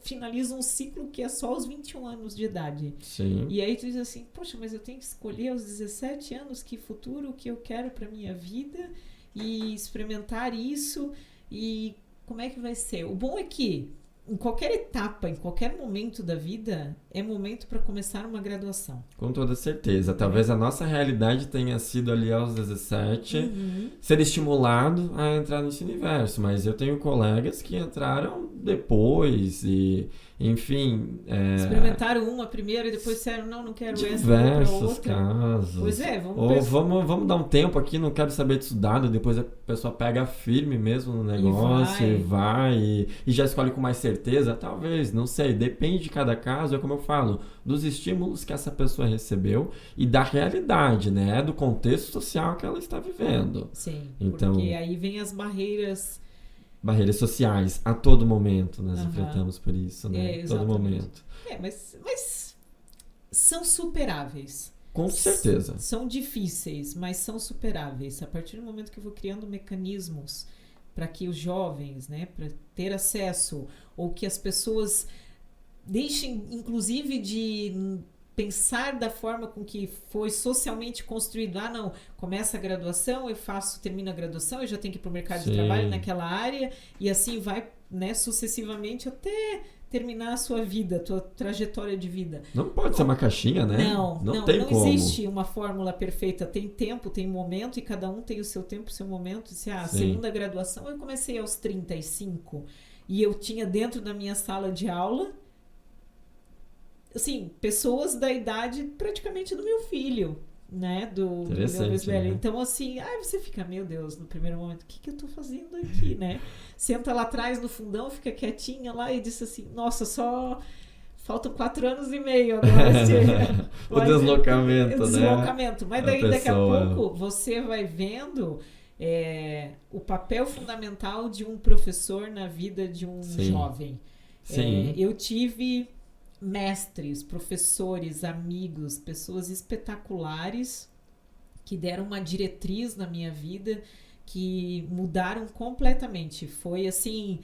[SPEAKER 1] finalizo um ciclo que é só aos 21 anos de idade.
[SPEAKER 2] Sim.
[SPEAKER 1] E aí tu diz assim, poxa, mas eu tenho que escolher aos 17 anos que futuro que eu quero para minha vida e experimentar isso e como é que vai ser? O bom é que em qualquer etapa, em qualquer momento da vida, é momento para começar uma graduação.
[SPEAKER 2] Com toda certeza. Talvez a nossa realidade tenha sido ali aos 17, ser estimulado a entrar nesse universo. Mas eu tenho colegas que entraram depois e, enfim...
[SPEAKER 1] experimentaram uma primeiro e depois disseram, não quero essa,
[SPEAKER 2] diversos casos.
[SPEAKER 1] Pois é,
[SPEAKER 2] vamos dar um tempo aqui, não quero saber disso dado, depois a pessoa pega firme mesmo no negócio e vai e já escolhe com mais certeza, talvez, não sei, depende de cada caso, é como eu falo, dos estímulos que essa pessoa recebeu e da realidade, né, do contexto social que ela está vivendo.
[SPEAKER 1] Sim,
[SPEAKER 2] então,
[SPEAKER 1] porque aí vem as barreiras
[SPEAKER 2] sociais, a todo momento nós enfrentamos por isso, né, todo momento.
[SPEAKER 1] Mas são superáveis.
[SPEAKER 2] Com certeza.
[SPEAKER 1] São difíceis, mas são superáveis. A partir do momento que eu vou criando mecanismos para que os jovens, né, para ter acesso, ou que as pessoas deixem, inclusive, de pensar da forma com que foi socialmente construído. Não, começa a graduação, termino a graduação, eu já tenho que ir para o mercado de trabalho naquela área, e assim vai, né, sucessivamente até terminar a sua vida, a tua trajetória de vida.
[SPEAKER 2] Não pode ser uma caixinha, né? Não tem como.
[SPEAKER 1] Não existe uma fórmula perfeita. Tem tempo, tem momento, e cada um tem o seu tempo, o seu momento. Se a segunda graduação, eu comecei aos 35, e eu tinha dentro da minha sala de aula, assim, pessoas da idade praticamente do meu filho. né, do Leão Luiz Velho. Né? Então, assim, você fica, meu Deus, no primeiro momento, o que eu tô fazendo aqui, né? Senta lá atrás no fundão, fica quietinha lá e diz assim, nossa, só faltam 4 anos e meio agora.
[SPEAKER 2] O deslocamento, né?
[SPEAKER 1] O deslocamento. Mas daí, daqui a pouco, você vai vendo o papel fundamental de um professor na vida de um jovem.
[SPEAKER 2] Sim.
[SPEAKER 1] Eu tive mestres, professores, amigos, pessoas espetaculares que deram uma diretriz na minha vida, que mudaram completamente. Foi assim,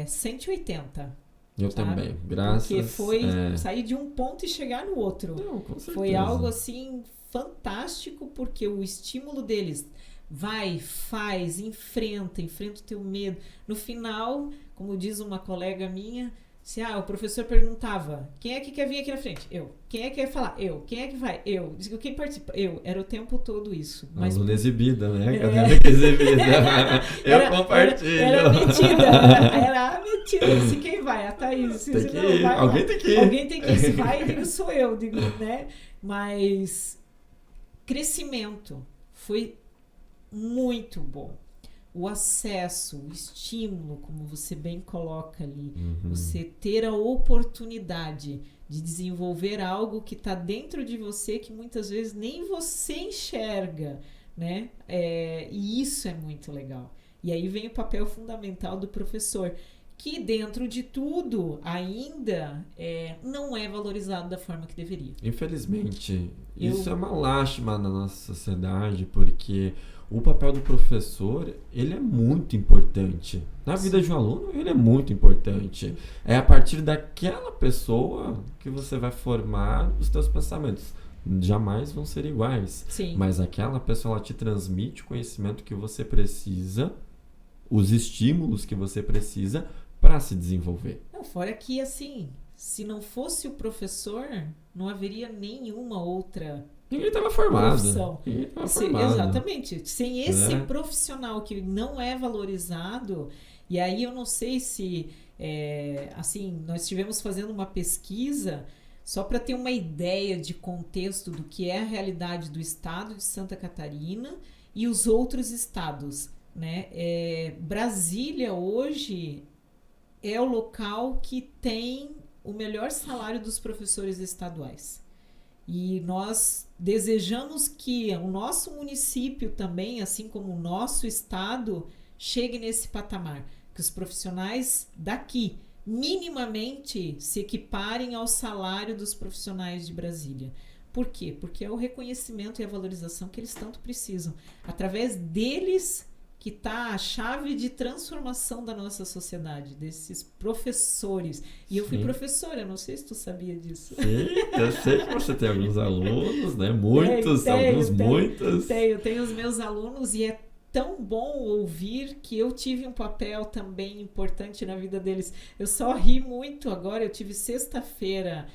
[SPEAKER 1] 180.
[SPEAKER 2] Eu também, graças...
[SPEAKER 1] Porque foi sair de um ponto e chegar no outro.
[SPEAKER 2] Não, com certeza.
[SPEAKER 1] Foi algo assim fantástico, porque o estímulo deles... Vai, faz, enfrenta o teu medo. No final, como diz uma colega minha, o professor perguntava, quem é que quer vir aqui na frente? Eu. Quem é que quer falar? Eu. Quem é que vai? Eu. Quem participa? Eu. Era o tempo todo isso.
[SPEAKER 2] Mas aluna exibida, né? Cadê que exibida? Eu compartilho.
[SPEAKER 1] Era metida. Se quem vai? A Thaís. Se não vai,
[SPEAKER 2] alguém tem que ir.
[SPEAKER 1] Alguém tem que ir. Se vai, digo, sou eu. Digo, né? Mas crescimento foi muito bom. O acesso, o estímulo, como você bem coloca ali, você ter a oportunidade de desenvolver algo que está dentro de você, que muitas vezes nem você enxerga, né? E isso é muito legal. E aí vem o papel fundamental do professor, que dentro de tudo ainda não é valorizado da forma que deveria.
[SPEAKER 2] Infelizmente, isso é uma lástima na nossa sociedade, porque o papel do professor, ele é muito importante. Na vida de um aluno, ele é muito importante. É a partir daquela pessoa que você vai formar os teus pensamentos. Jamais vão ser iguais.
[SPEAKER 1] Sim.
[SPEAKER 2] Mas aquela pessoa, ela te transmite o conhecimento que você precisa, os estímulos que você precisa para se desenvolver.
[SPEAKER 1] Não, fora que, assim, se não fosse o professor, não haveria nenhuma outra
[SPEAKER 2] Ninguém estava formado.
[SPEAKER 1] Exatamente. Sem esse profissional que não é valorizado, e aí eu não sei se, assim, nós estivemos fazendo uma pesquisa só para ter uma ideia de contexto do que é a realidade do estado de Santa Catarina e os outros estados, né? Brasília hoje é o local que tem o melhor salário dos professores estaduais. E nós desejamos que o nosso município também, assim como o nosso estado, chegue nesse patamar. Que os profissionais daqui, minimamente, se equiparem ao salário dos profissionais de Brasília. Por quê? Porque é o reconhecimento e a valorização que eles tanto precisam. Através deles que está a chave de transformação da nossa sociedade, desses professores. E eu fui professora, não sei se tu sabia disso.
[SPEAKER 2] Sim, eu sei que você tem alguns alunos, né? Muitos.
[SPEAKER 1] Tenho os meus alunos e é tão bom ouvir que eu tive um papel também importante na vida deles. Eu só ri muito agora, eu tive sexta-feira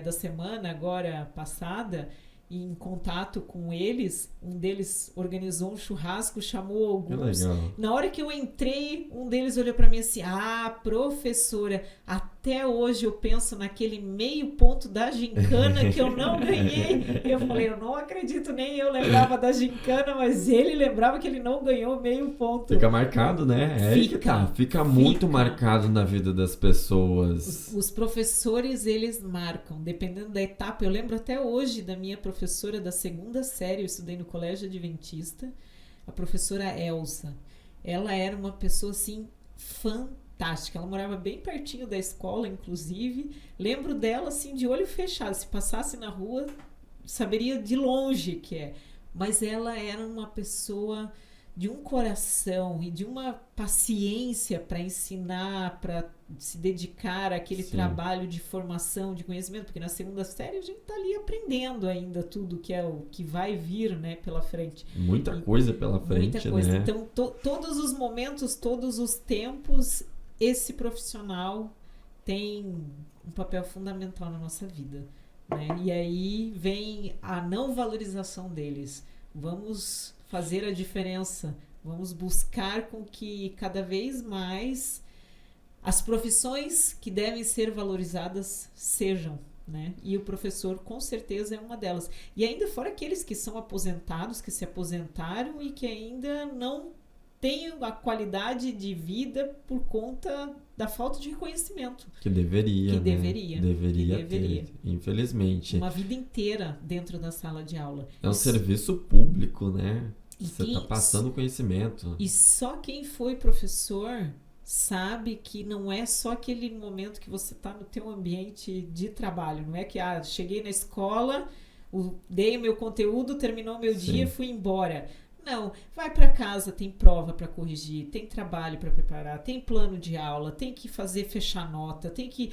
[SPEAKER 1] da semana, agora passada, em contato com eles, um deles organizou um churrasco, chamou alguns. Na hora que eu entrei, um deles olhou para mim assim, professora, até hoje eu penso naquele meio ponto da gincana que eu não ganhei. Eu falei, eu não acredito, nem eu lembrava da gincana, mas ele lembrava que ele não ganhou meio ponto.
[SPEAKER 2] Fica marcado, né? Fica muito marcado na vida das pessoas.
[SPEAKER 1] Os professores, eles marcam, dependendo da etapa. Eu lembro até hoje da minha professora da 2ª série, eu estudei no Colégio Adventista, a professora Elsa. Ela era uma pessoa, assim, fantástica. Ela morava bem pertinho da escola, inclusive. Lembro dela, assim, de olho fechado. Se passasse na rua, saberia de longe que é. Mas ela era uma pessoa de um coração e de uma paciência para ensinar, para se dedicar àquele trabalho de formação, de conhecimento, porque na 2ª série a gente está ali aprendendo ainda tudo que é o que vai vir, né, pela frente.
[SPEAKER 2] Muita coisa pela frente,
[SPEAKER 1] muita coisa.
[SPEAKER 2] Né?
[SPEAKER 1] Então, todos os momentos, todos os tempos, esse profissional tem um papel fundamental na nossa vida, né? E aí vem a não valorização deles. Vamos fazer a diferença, vamos buscar com que cada vez mais as profissões que devem ser valorizadas sejam, né? E o professor com certeza é uma delas. E ainda fora aqueles que são aposentados, que se aposentaram e que ainda não têm a qualidade de vida por conta da falta de reconhecimento.
[SPEAKER 2] Que deveria,
[SPEAKER 1] Que
[SPEAKER 2] né?
[SPEAKER 1] deveria.
[SPEAKER 2] Deveria
[SPEAKER 1] Que deveria.
[SPEAKER 2] ter, infelizmente.
[SPEAKER 1] Uma vida inteira dentro da sala de aula.
[SPEAKER 2] É um serviço público, né? Você
[SPEAKER 1] E
[SPEAKER 2] está passando conhecimento.
[SPEAKER 1] E só quem foi professor sabe que não é só aquele momento que você está no teu ambiente de trabalho. Não é que, cheguei na escola, dei o meu conteúdo, terminou o meu dia, fui embora. Não, vai para casa, tem prova para corrigir, tem trabalho para preparar, tem plano de aula, tem que fechar nota, tem que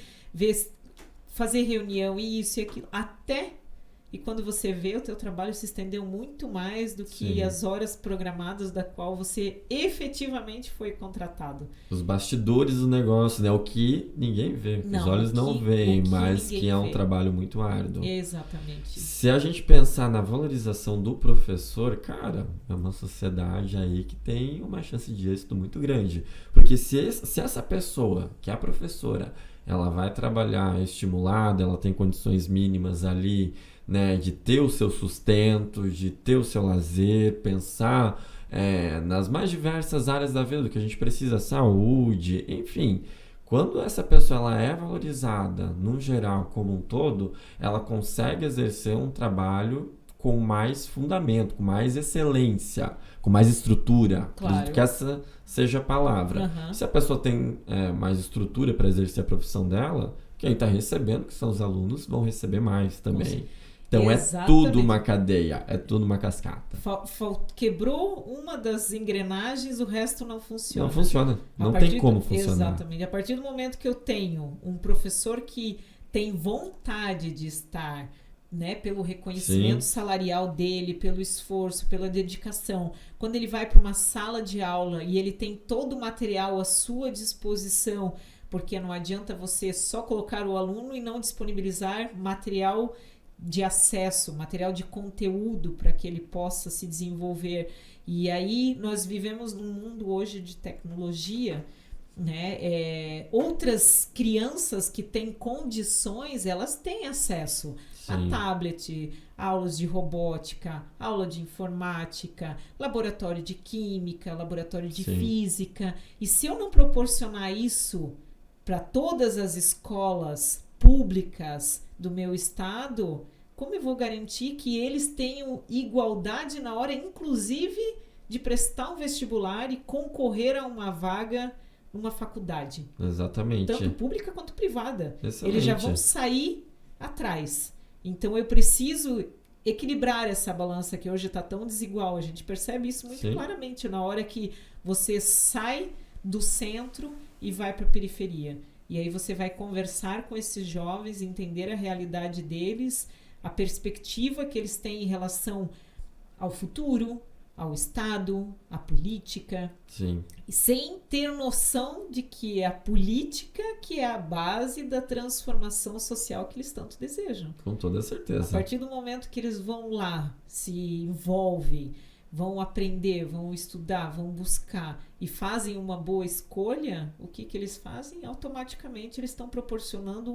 [SPEAKER 1] fazer reunião, isso e aquilo, e quando você vê, o teu trabalho se estendeu muito mais do que as horas programadas da qual você efetivamente foi contratado.
[SPEAKER 2] Os bastidores do negócio, né? O que ninguém vê. Os olhos não veem, mas que é um trabalho muito árduo.
[SPEAKER 1] Exatamente.
[SPEAKER 2] Se a gente pensar na valorização do professor, cara, é uma sociedade aí que tem uma chance de êxito muito grande. Porque se essa pessoa, que é a professora, ela vai trabalhar estimulada, ela tem condições mínimas ali, né, de ter o seu sustento, de ter o seu lazer, pensar nas mais diversas áreas da vida do que a gente precisa, saúde, enfim. Quando essa pessoa ela é valorizada, no geral, como um todo, ela consegue exercer um trabalho com mais fundamento, com mais excelência, com mais estrutura.
[SPEAKER 1] Claro.
[SPEAKER 2] Acredito que essa seja a palavra.
[SPEAKER 1] Uhum.
[SPEAKER 2] Se a pessoa tem mais estrutura para exercer a profissão dela, quem está recebendo, que são os alunos, vão receber mais também. Então é tudo uma cadeia, é tudo uma cascata.
[SPEAKER 1] Quebrou uma das engrenagens, o resto não funciona.
[SPEAKER 2] Não funciona, não tem como funcionar.
[SPEAKER 1] Exatamente. A partir do momento que eu tenho um professor que tem vontade de estar, né, pelo reconhecimento salarial dele, pelo esforço, pela dedicação, quando ele vai para uma sala de aula e ele tem todo o material à sua disposição, porque não adianta você só colocar o aluno e não disponibilizar material de acesso, material de conteúdo para que ele possa se desenvolver. E aí nós vivemos num mundo hoje de tecnologia, né? Outras crianças que têm condições, elas têm acesso a tablet, aulas de robótica, aula de informática, laboratório de química, laboratório de física. E se eu não proporcionar isso para todas as escolas públicas do meu estado, como eu vou garantir que eles tenham igualdade na hora, inclusive, de prestar um vestibular e concorrer a uma vaga numa faculdade?
[SPEAKER 2] Exatamente.
[SPEAKER 1] Tanto pública quanto privada.
[SPEAKER 2] Excelente.
[SPEAKER 1] Eles já vão sair atrás. Então eu preciso equilibrar essa balança que hoje está tão desigual. A gente percebe isso muito claramente na hora que você sai do centro e vai para a periferia. E aí você vai conversar com esses jovens, entender a realidade deles, a perspectiva que eles têm em relação ao futuro, ao Estado, à política. E sem ter noção de que é a política que é a base da transformação social que eles tanto desejam.
[SPEAKER 2] Com toda certeza.
[SPEAKER 1] A partir do momento que eles vão lá, se envolvem, vão aprender, vão estudar, vão buscar e fazem uma boa escolha, o que eles fazem? Automaticamente eles estão proporcionando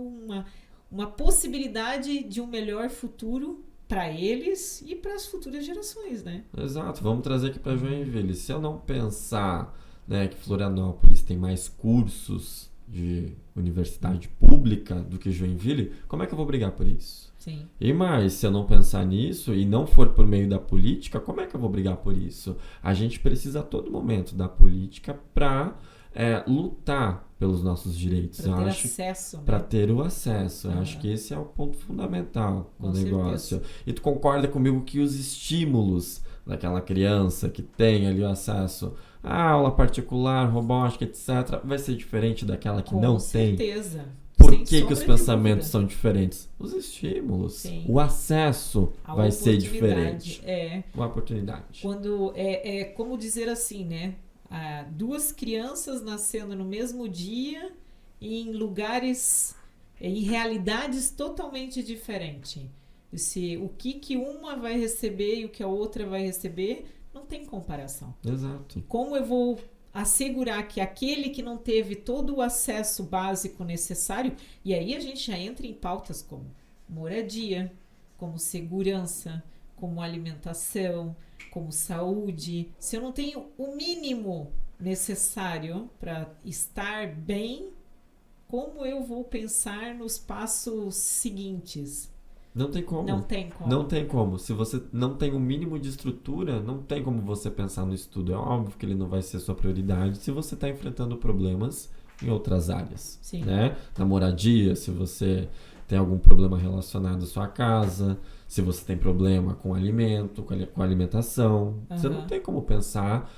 [SPEAKER 1] uma possibilidade de um melhor futuro para eles e para as futuras gerações, né?
[SPEAKER 2] Exato. Vamos trazer aqui para Joinville. Se eu não pensar, né, que Florianópolis tem mais cursos de universidade pública do que Joinville, como é que eu vou brigar por isso? E mais, se eu não pensar nisso e não for por meio da política, como é que eu vou brigar por isso? A gente precisa a todo momento da política para lutar pelos nossos direitos.
[SPEAKER 1] Para ter acesso.
[SPEAKER 2] Para ter o acesso. Eu acho que esse é o ponto fundamental do negócio. E tu concorda comigo que os estímulos daquela criança que tem ali o acesso à aula particular, robótica, etc., vai ser diferente daquela que não tem?
[SPEAKER 1] Com certeza.
[SPEAKER 2] Por que os pensamentos são diferentes? Os estímulos. O acesso vai ser diferente. Uma oportunidade.
[SPEAKER 1] Quando como dizer assim, né? Duas crianças nascendo no mesmo dia em lugares, em realidades totalmente diferentes. O que uma vai receber e o que a outra vai receber, não tem comparação.
[SPEAKER 2] Exato.
[SPEAKER 1] Como eu vou assegurar que aquele que não teve todo o acesso básico necessário, e aí a gente já entra em pautas como moradia, como segurança, como alimentação, como saúde. Se eu não tenho o mínimo necessário para estar bem, como eu vou pensar nos passos seguintes?
[SPEAKER 2] Não tem como.
[SPEAKER 1] Não tem como.
[SPEAKER 2] Não tem como. Se você não tem o mínimo de estrutura, não tem como você pensar no estudo. É óbvio que ele não vai ser sua prioridade se você está enfrentando problemas em outras áreas.
[SPEAKER 1] Sim.
[SPEAKER 2] Né? Na moradia, se você tem algum problema relacionado à sua casa, se você tem problema com alimento, com alimentação. Você não tem como pensar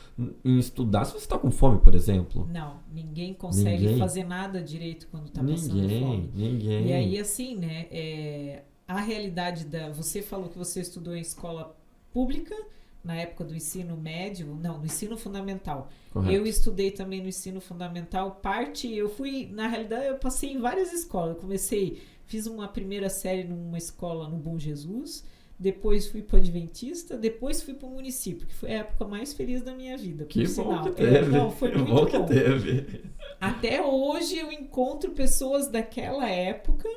[SPEAKER 2] em estudar se você está com fome, por exemplo.
[SPEAKER 1] Não, ninguém consegue fazer nada direito quando está passando fome.
[SPEAKER 2] Ninguém.
[SPEAKER 1] E aí, assim, né, a realidade você falou que você estudou em escola pública, na época do ensino médio, no ensino fundamental.
[SPEAKER 2] Correto.
[SPEAKER 1] Eu estudei também no ensino fundamental, na realidade, eu passei em várias escolas. Eu fiz uma primeira série numa escola no Bom Jesus, depois fui para o Adventista, depois fui para o município, que foi a época mais feliz da minha vida.
[SPEAKER 2] Que bom que teve.
[SPEAKER 1] Foi muito bom. Que teve. Até hoje eu encontro pessoas daquela época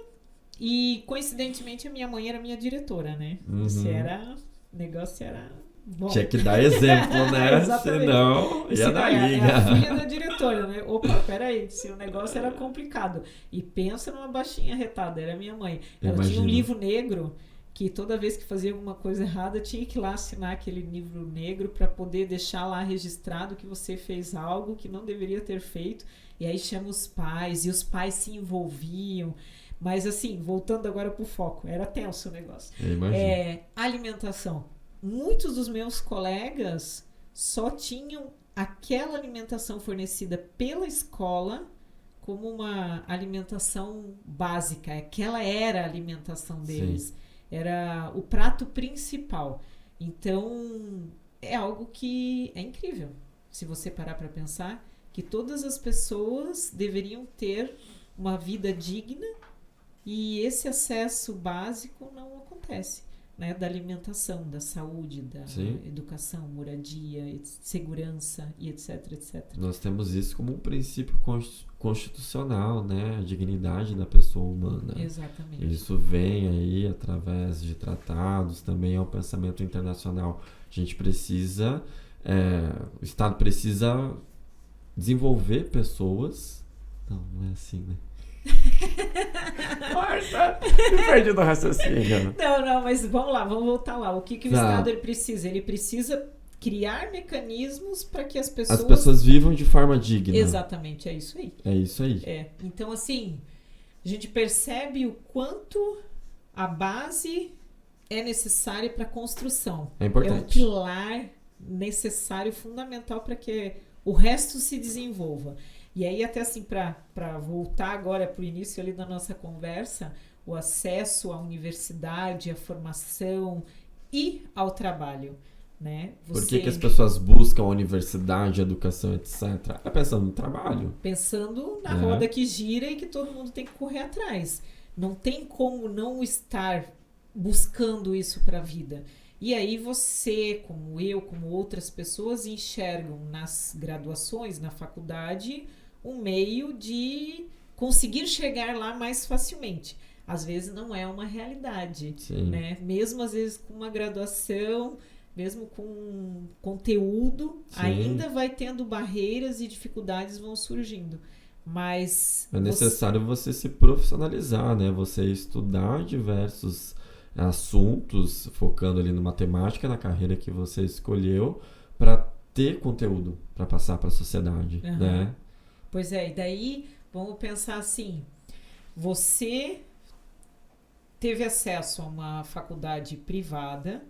[SPEAKER 1] e, coincidentemente, a minha mãe era minha diretora, né?
[SPEAKER 2] Uhum.
[SPEAKER 1] O negócio era bom.
[SPEAKER 2] Tinha que dar exemplo, né? Senão ia dar liga.
[SPEAKER 1] É a filha da diretora, né? Opa, peraí, se o negócio era complicado. E pensa numa baixinha retada, era minha mãe. Ela tinha um livro negro que toda vez que fazia alguma coisa errada tinha que ir lá assinar aquele livro negro para poder deixar lá registrado que você fez algo que não deveria ter feito. E aí chama os pais, e os pais se envolviam. Mas assim, voltando agora pro foco, era tenso o negócio. Alimentação. Muitos dos meus colegas só tinham aquela alimentação fornecida pela escola como uma alimentação básica. Aquela era a alimentação deles. Sim. Era o prato principal. Então, é algo que é incrível. Se você parar para pensar que todas as pessoas deveriam ter uma vida digna e esse acesso básico não acontece. Né, da alimentação, da saúde, da educação, moradia, segurança e etc, etc.
[SPEAKER 2] Nós temos isso como um princípio constitucional, né? A dignidade da pessoa humana.
[SPEAKER 1] Exatamente.
[SPEAKER 2] Isso vem aí através de tratados, também é um pensamento internacional. A gente precisa, o Estado precisa desenvolver pessoas. Não é assim, né? Marta, me perdi do raciocínio.
[SPEAKER 1] Não, mas vamos lá, vamos voltar lá. O que o Estado ele precisa? Ele precisa criar mecanismos para que as pessoas
[SPEAKER 2] vivam de forma digna.
[SPEAKER 1] Exatamente, é isso aí.
[SPEAKER 2] É isso aí.
[SPEAKER 1] Então, assim, a gente percebe o quanto a base é necessária para a construção.
[SPEAKER 2] É importante.
[SPEAKER 1] É um pilar necessário, fundamental para que o resto se desenvolva. E aí, até assim, para voltar agora para o início ali da nossa conversa, o acesso à universidade, à formação e ao trabalho, né?
[SPEAKER 2] Por que as pessoas buscam a universidade, a educação, etc? É pensando no trabalho.
[SPEAKER 1] Pensando na roda que gira e que todo mundo tem que correr atrás. Não tem como não estar buscando isso para a vida. E aí você, como eu, como outras pessoas, enxergam nas graduações, na faculdade, um meio de conseguir chegar lá mais facilmente. Às vezes não é uma realidade, né? Mesmo às vezes com uma graduação, mesmo com conteúdo, ainda vai tendo barreiras e dificuldades vão surgindo. Mas
[SPEAKER 2] é necessário você se profissionalizar, né? Você estudar diversos assuntos, focando ali no matemática, na carreira que você escolheu, para ter conteúdo para passar para a sociedade, né?
[SPEAKER 1] Pois é, e daí vamos pensar assim, você teve acesso a uma faculdade privada,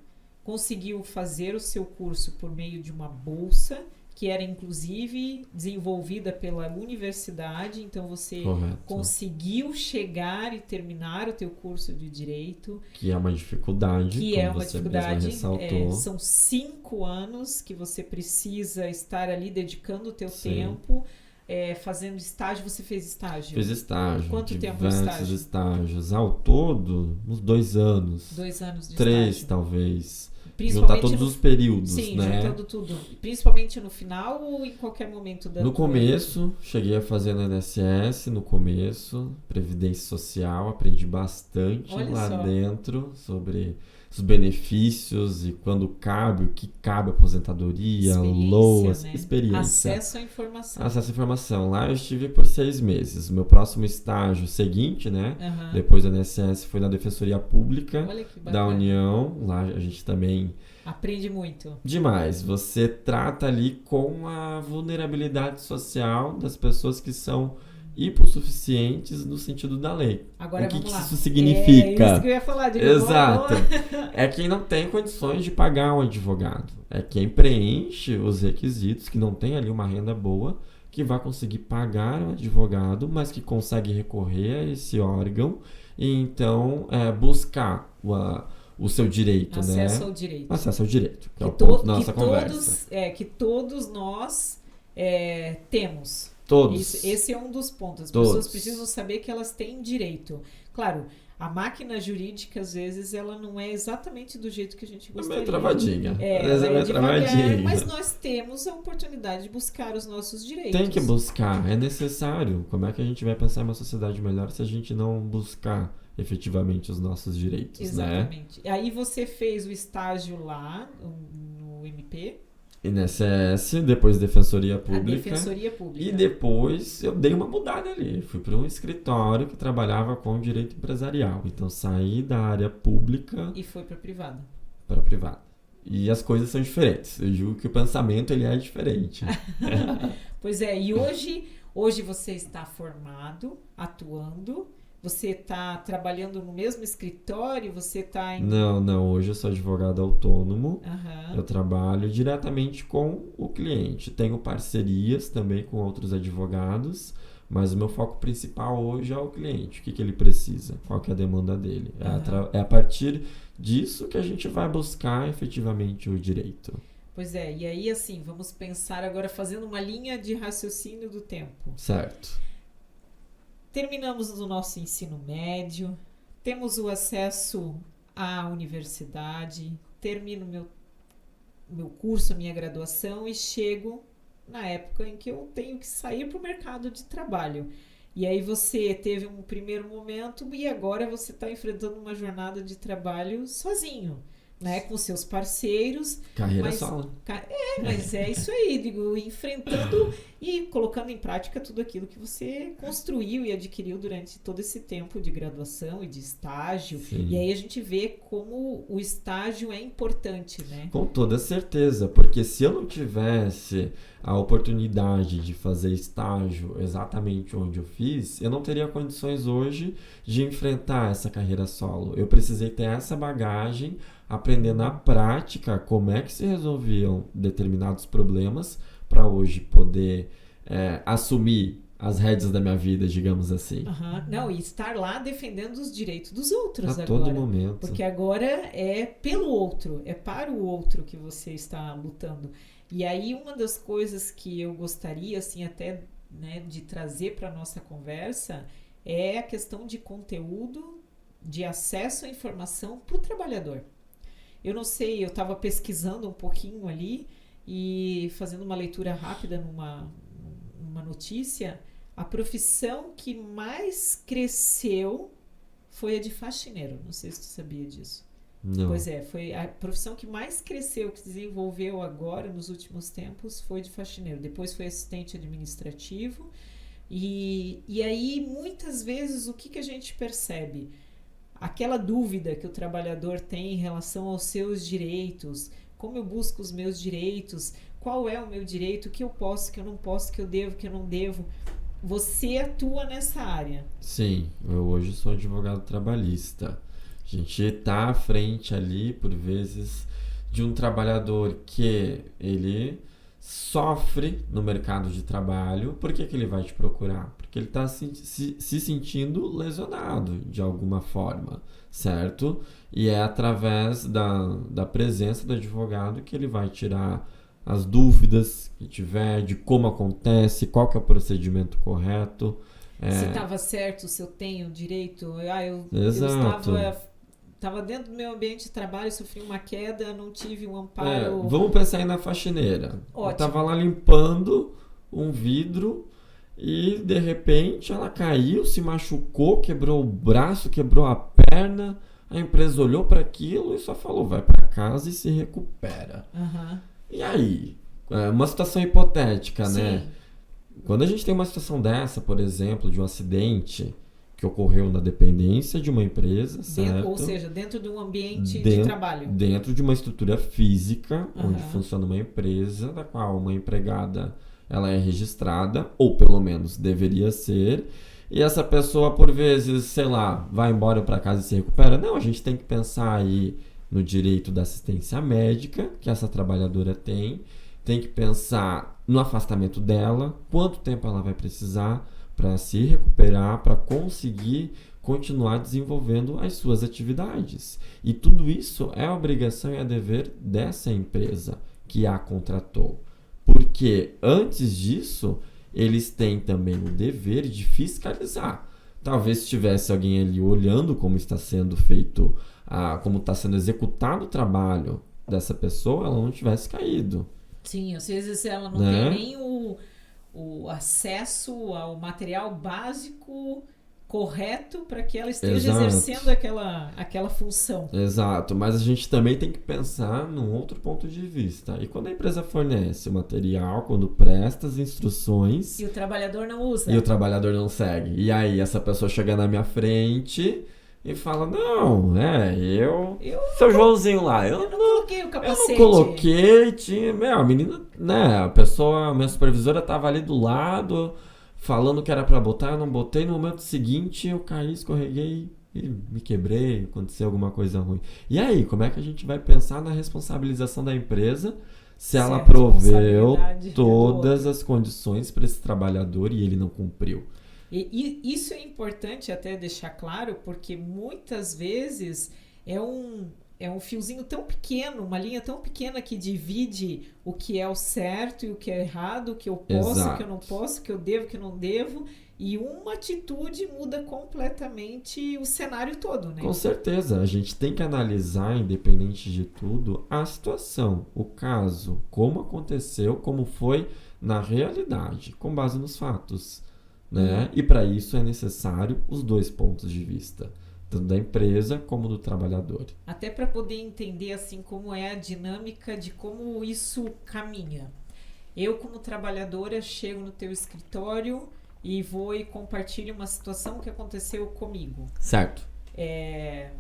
[SPEAKER 1] conseguiu fazer o seu curso por meio de uma bolsa, que era inclusive desenvolvida pela universidade, então você conseguiu chegar e terminar o teu curso de Direito.
[SPEAKER 2] Que é uma dificuldade,
[SPEAKER 1] são 5 anos que você precisa estar ali dedicando o teu tempo. Fazendo estágio, você fez estágio?
[SPEAKER 2] Fiz estágio.
[SPEAKER 1] Quanto tempo de estágio?
[SPEAKER 2] Estágios. Ao todo, uns 2 anos.
[SPEAKER 1] 2 anos de
[SPEAKER 2] 3,
[SPEAKER 1] estágio.
[SPEAKER 2] talvez. juntar todos os períodos,
[SPEAKER 1] sim,
[SPEAKER 2] né?
[SPEAKER 1] juntando tudo. Principalmente no final ou em qualquer momento da
[SPEAKER 2] No começo, cheguei a fazer no INSS, no começo, Previdência Social, aprendi bastante
[SPEAKER 1] Olha
[SPEAKER 2] lá
[SPEAKER 1] só.
[SPEAKER 2] dentro sobre os benefícios e quando cabe, o que cabe, aposentadoria,
[SPEAKER 1] Experiência,
[SPEAKER 2] LOAS,
[SPEAKER 1] né?
[SPEAKER 2] experiência.
[SPEAKER 1] Acesso à informação.
[SPEAKER 2] Acesso à informação. Lá eu estive por 6 meses. O meu próximo estágio seguinte, né?
[SPEAKER 1] Aham.
[SPEAKER 2] Depois do INSS, foi na Defensoria Pública
[SPEAKER 1] Olha que
[SPEAKER 2] da
[SPEAKER 1] bacana.
[SPEAKER 2] União. Lá a gente também...
[SPEAKER 1] Aprende muito.
[SPEAKER 2] Demais. Você trata ali com a vulnerabilidade social das pessoas que são hipossuficientes no sentido da lei.
[SPEAKER 1] Agora
[SPEAKER 2] O que
[SPEAKER 1] vamos lá.
[SPEAKER 2] isso significa?
[SPEAKER 1] É isso que eu ia falar. Digo,
[SPEAKER 2] Exato.
[SPEAKER 1] vamos-
[SPEAKER 2] É quem não tem condições de pagar um advogado. É quem preenche os requisitos, que não tem ali uma renda boa, que vai conseguir pagar um advogado, mas que consegue recorrer a esse órgão e então buscar o seu direito,
[SPEAKER 1] Acesso
[SPEAKER 2] né?
[SPEAKER 1] ao direito.
[SPEAKER 2] Acesso ao direito, que é o
[SPEAKER 1] Que
[SPEAKER 2] ponto
[SPEAKER 1] to-
[SPEAKER 2] da nossa
[SPEAKER 1] que
[SPEAKER 2] conversa.
[SPEAKER 1] todos, que todos nós temos.
[SPEAKER 2] Todos.
[SPEAKER 1] Esse é um dos pontos. As
[SPEAKER 2] Todos.
[SPEAKER 1] pessoas precisam saber que elas têm direito. Claro, a máquina jurídica, às vezes, ela não é exatamente do jeito que a gente
[SPEAKER 2] É
[SPEAKER 1] gostaria.
[SPEAKER 2] meio travadinha. Às vezes
[SPEAKER 1] Ela
[SPEAKER 2] é meio
[SPEAKER 1] devagar,
[SPEAKER 2] travadinha.
[SPEAKER 1] mas nós temos a oportunidade de buscar os nossos direitos.
[SPEAKER 2] Tem que buscar, é necessário. Como é que a gente vai pensar em uma sociedade melhor se a gente não buscar efetivamente os nossos direitos, né?
[SPEAKER 1] Exatamente. Aí você fez o estágio lá no MP,
[SPEAKER 2] INSS, depois Defensoria
[SPEAKER 1] a
[SPEAKER 2] Pública.
[SPEAKER 1] Defensoria Pública.
[SPEAKER 2] E depois eu dei uma mudada ali. Fui para um escritório que trabalhava com direito empresarial. Então saí da área pública
[SPEAKER 1] E foi para privada.
[SPEAKER 2] para privada. E as coisas são diferentes. Eu digo que o pensamento ele é diferente.
[SPEAKER 1] Pois é, e hoje você está formado, atuando, você está trabalhando no mesmo escritório, você está em...
[SPEAKER 2] Não. Hoje eu sou advogado autônomo.
[SPEAKER 1] Aham.
[SPEAKER 2] Eu trabalho diretamente com o cliente. Tenho parcerias também com outros advogados, mas o meu foco principal hoje é o cliente. O que ele precisa? Qual que é a demanda dele? É a partir disso que a gente vai buscar efetivamente o direito.
[SPEAKER 1] Pois é, e aí assim, vamos pensar agora fazendo uma linha de raciocínio do tempo.
[SPEAKER 2] Certo.
[SPEAKER 1] Terminamos o nosso ensino médio, temos o acesso à universidade, termino meu curso, minha graduação e chego na época em que eu tenho que sair para o mercado de trabalho. E aí você teve um primeiro momento e agora você está enfrentando uma jornada de trabalho sozinho, né? Com seus parceiros.
[SPEAKER 2] Carreira
[SPEAKER 1] Mas-
[SPEAKER 2] solo.
[SPEAKER 1] Mas é isso aí, digo, enfrentando e colocando em prática tudo aquilo que você construiu e adquiriu durante todo esse tempo de graduação e de estágio.
[SPEAKER 2] Sim.
[SPEAKER 1] E aí a gente vê como o estágio é importante, né?
[SPEAKER 2] Com toda certeza, porque se eu não tivesse a oportunidade de fazer estágio exatamente onde eu fiz, eu não teria condições hoje de enfrentar essa carreira solo. Eu precisei ter essa bagagem, aprender na prática como é que se resolviam determinados problemas para hoje poder assumir as rédeas da minha vida, digamos assim.
[SPEAKER 1] Aham. Não, e estar lá defendendo os direitos dos outros
[SPEAKER 2] A
[SPEAKER 1] agora.
[SPEAKER 2] todo momento.
[SPEAKER 1] Porque agora é pelo outro, é para o outro que você está lutando. E aí uma das coisas que eu gostaria, assim, até, né, de trazer para a nossa conversa é a questão de conteúdo, de acesso à informação para o trabalhador. Eu não sei, eu estava pesquisando um pouquinho ali e fazendo uma leitura rápida numa notícia. A profissão que mais cresceu foi a de faxineiro. Não sei se tu sabia disso.
[SPEAKER 2] Não.
[SPEAKER 1] Pois é, foi a profissão que mais cresceu, que se desenvolveu agora, nos últimos tempos, foi de faxineiro. Depois foi assistente administrativo. E aí, muitas vezes, o que a gente percebe? Aquela dúvida que o trabalhador tem em relação aos seus direitos, como eu busco os meus direitos, qual é o meu direito, o que eu posso, o que eu não posso, o que eu devo, o que eu não devo. Você atua nessa área.
[SPEAKER 2] Sim, eu hoje sou advogado trabalhista. A gente está à frente ali, por vezes, de um trabalhador que ele sofre no mercado de trabalho. Por que ele vai te procurar? Porque ele está se sentindo lesionado de alguma forma, certo? E é através da presença do advogado que ele vai tirar as dúvidas que tiver, de como acontece, qual que é o procedimento correto.
[SPEAKER 1] Se estava certo, se eu tenho direito. Eu
[SPEAKER 2] Exato.
[SPEAKER 1] estava dentro do meu ambiente de trabalho, sofri uma queda, não tive um amparo.
[SPEAKER 2] Vamos pensar aí na faxineira.
[SPEAKER 1] Ótimo.
[SPEAKER 2] Eu tava lá limpando um vidro e de repente ela caiu, se machucou, quebrou o braço, quebrou a perna. A empresa olhou para aquilo e só falou, vai para casa e se recupera.
[SPEAKER 1] Uhum.
[SPEAKER 2] E aí? Uma situação hipotética,
[SPEAKER 1] Sim.
[SPEAKER 2] né? Quando a gente tem uma situação dessa, por exemplo, de um acidente que ocorreu na dependência de uma empresa, certo?
[SPEAKER 1] Ou seja, dentro de um ambiente de trabalho.
[SPEAKER 2] Dentro de uma estrutura física,
[SPEAKER 1] Uhum.
[SPEAKER 2] onde funciona uma empresa, da qual uma empregada ela é registrada, ou pelo menos deveria ser, e essa pessoa, por vezes, sei lá, vai embora para casa e se recupera. Não, a gente tem que pensar aí no direito da assistência médica que essa trabalhadora tem que pensar no afastamento dela, quanto tempo ela vai precisar para se recuperar, para conseguir continuar desenvolvendo as suas atividades. E tudo isso é obrigação e é dever dessa empresa que a contratou. Porque antes disso, eles têm também o dever de fiscalizar. Talvez se tivesse alguém ali olhando como está sendo feito, como está sendo executado o trabalho dessa pessoa, ela não tivesse caído.
[SPEAKER 1] Sim, às vezes ela não
[SPEAKER 2] Né?
[SPEAKER 1] tem nem o acesso ao material básico correto para que ela esteja
[SPEAKER 2] Exato.
[SPEAKER 1] exercendo aquela função.
[SPEAKER 2] Exato, mas a gente também tem que pensar num outro ponto de vista. E quando a empresa fornece o material, quando presta as instruções
[SPEAKER 1] E o trabalhador não usa.
[SPEAKER 2] e o trabalhador não segue. E aí essa pessoa chega na minha frente e fala, não, seu Joãozinho lá, eu não
[SPEAKER 1] coloquei o
[SPEAKER 2] Eu
[SPEAKER 1] capacete.
[SPEAKER 2] não coloquei, tinha. A menina, né? Minha supervisora tava ali do lado, falando que era pra botar, eu não botei. No momento seguinte, eu caí, escorreguei e me quebrei, aconteceu alguma coisa ruim. E aí, como é que a gente vai pensar na responsabilização da empresa se ela proveu todas as condições para esse trabalhador e ele não cumpriu?
[SPEAKER 1] E isso é importante até deixar claro, porque muitas vezes é um fiozinho tão pequeno, uma linha tão pequena que divide o que é o certo e o que é errado, o que eu posso, o que eu não posso, o que eu devo, o que eu não devo. E uma atitude muda completamente o cenário todo, né?
[SPEAKER 2] Com certeza, a gente tem que analisar, independente de tudo, a situação, o caso, como aconteceu, como foi na realidade, com base nos fatos, né? E para isso é necessário os dois pontos de vista, tanto da empresa como do trabalhador.
[SPEAKER 1] Até para poder entender assim como é a dinâmica de como isso caminha. Eu, como trabalhadora, chego no teu escritório e vou e compartilho uma situação que aconteceu comigo.
[SPEAKER 2] Certo.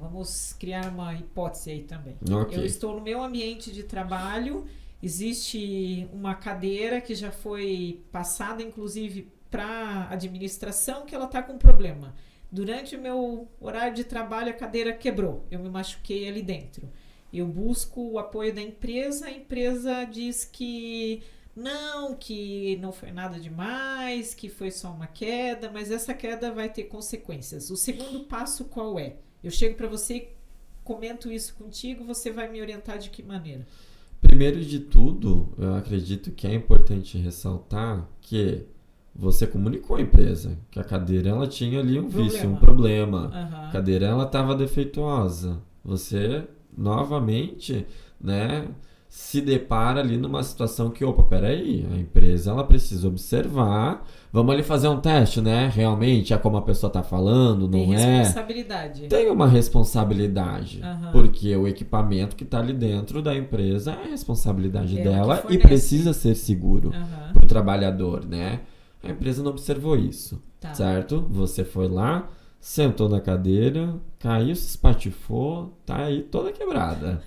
[SPEAKER 1] Vamos criar uma hipótese aí também.
[SPEAKER 2] Okay.
[SPEAKER 1] Eu estou no meu ambiente de trabalho, existe uma cadeira que já foi passada, inclusive, para a administração, que ela está com problema. Durante o meu horário de trabalho, a cadeira quebrou. Eu me machuquei ali dentro. Eu busco o apoio da empresa. A empresa diz que não foi nada demais, que foi só uma queda, mas essa queda vai ter consequências. O segundo passo qual é? Eu chego para você, comento isso contigo, você vai me orientar de que maneira?
[SPEAKER 2] Primeiro de tudo, eu acredito que é importante ressaltar que você comunicou à empresa que a cadeira ela tinha ali um vício, um problema.
[SPEAKER 1] Uhum.
[SPEAKER 2] A cadeira ela estava defeituosa. Você novamente, né, se depara ali numa situação que, peraí, a empresa ela precisa observar. Vamos ali fazer um teste, né? Realmente é como a pessoa está falando, não é?
[SPEAKER 1] Tem responsabilidade.
[SPEAKER 2] Tem uma responsabilidade, porque o equipamento que está ali dentro da empresa é a responsabilidade dela e precisa ser seguro para o trabalhador, né? A empresa não observou isso, certo? Você foi lá, sentou na cadeira, caiu, se espatifou, tá aí toda quebrada.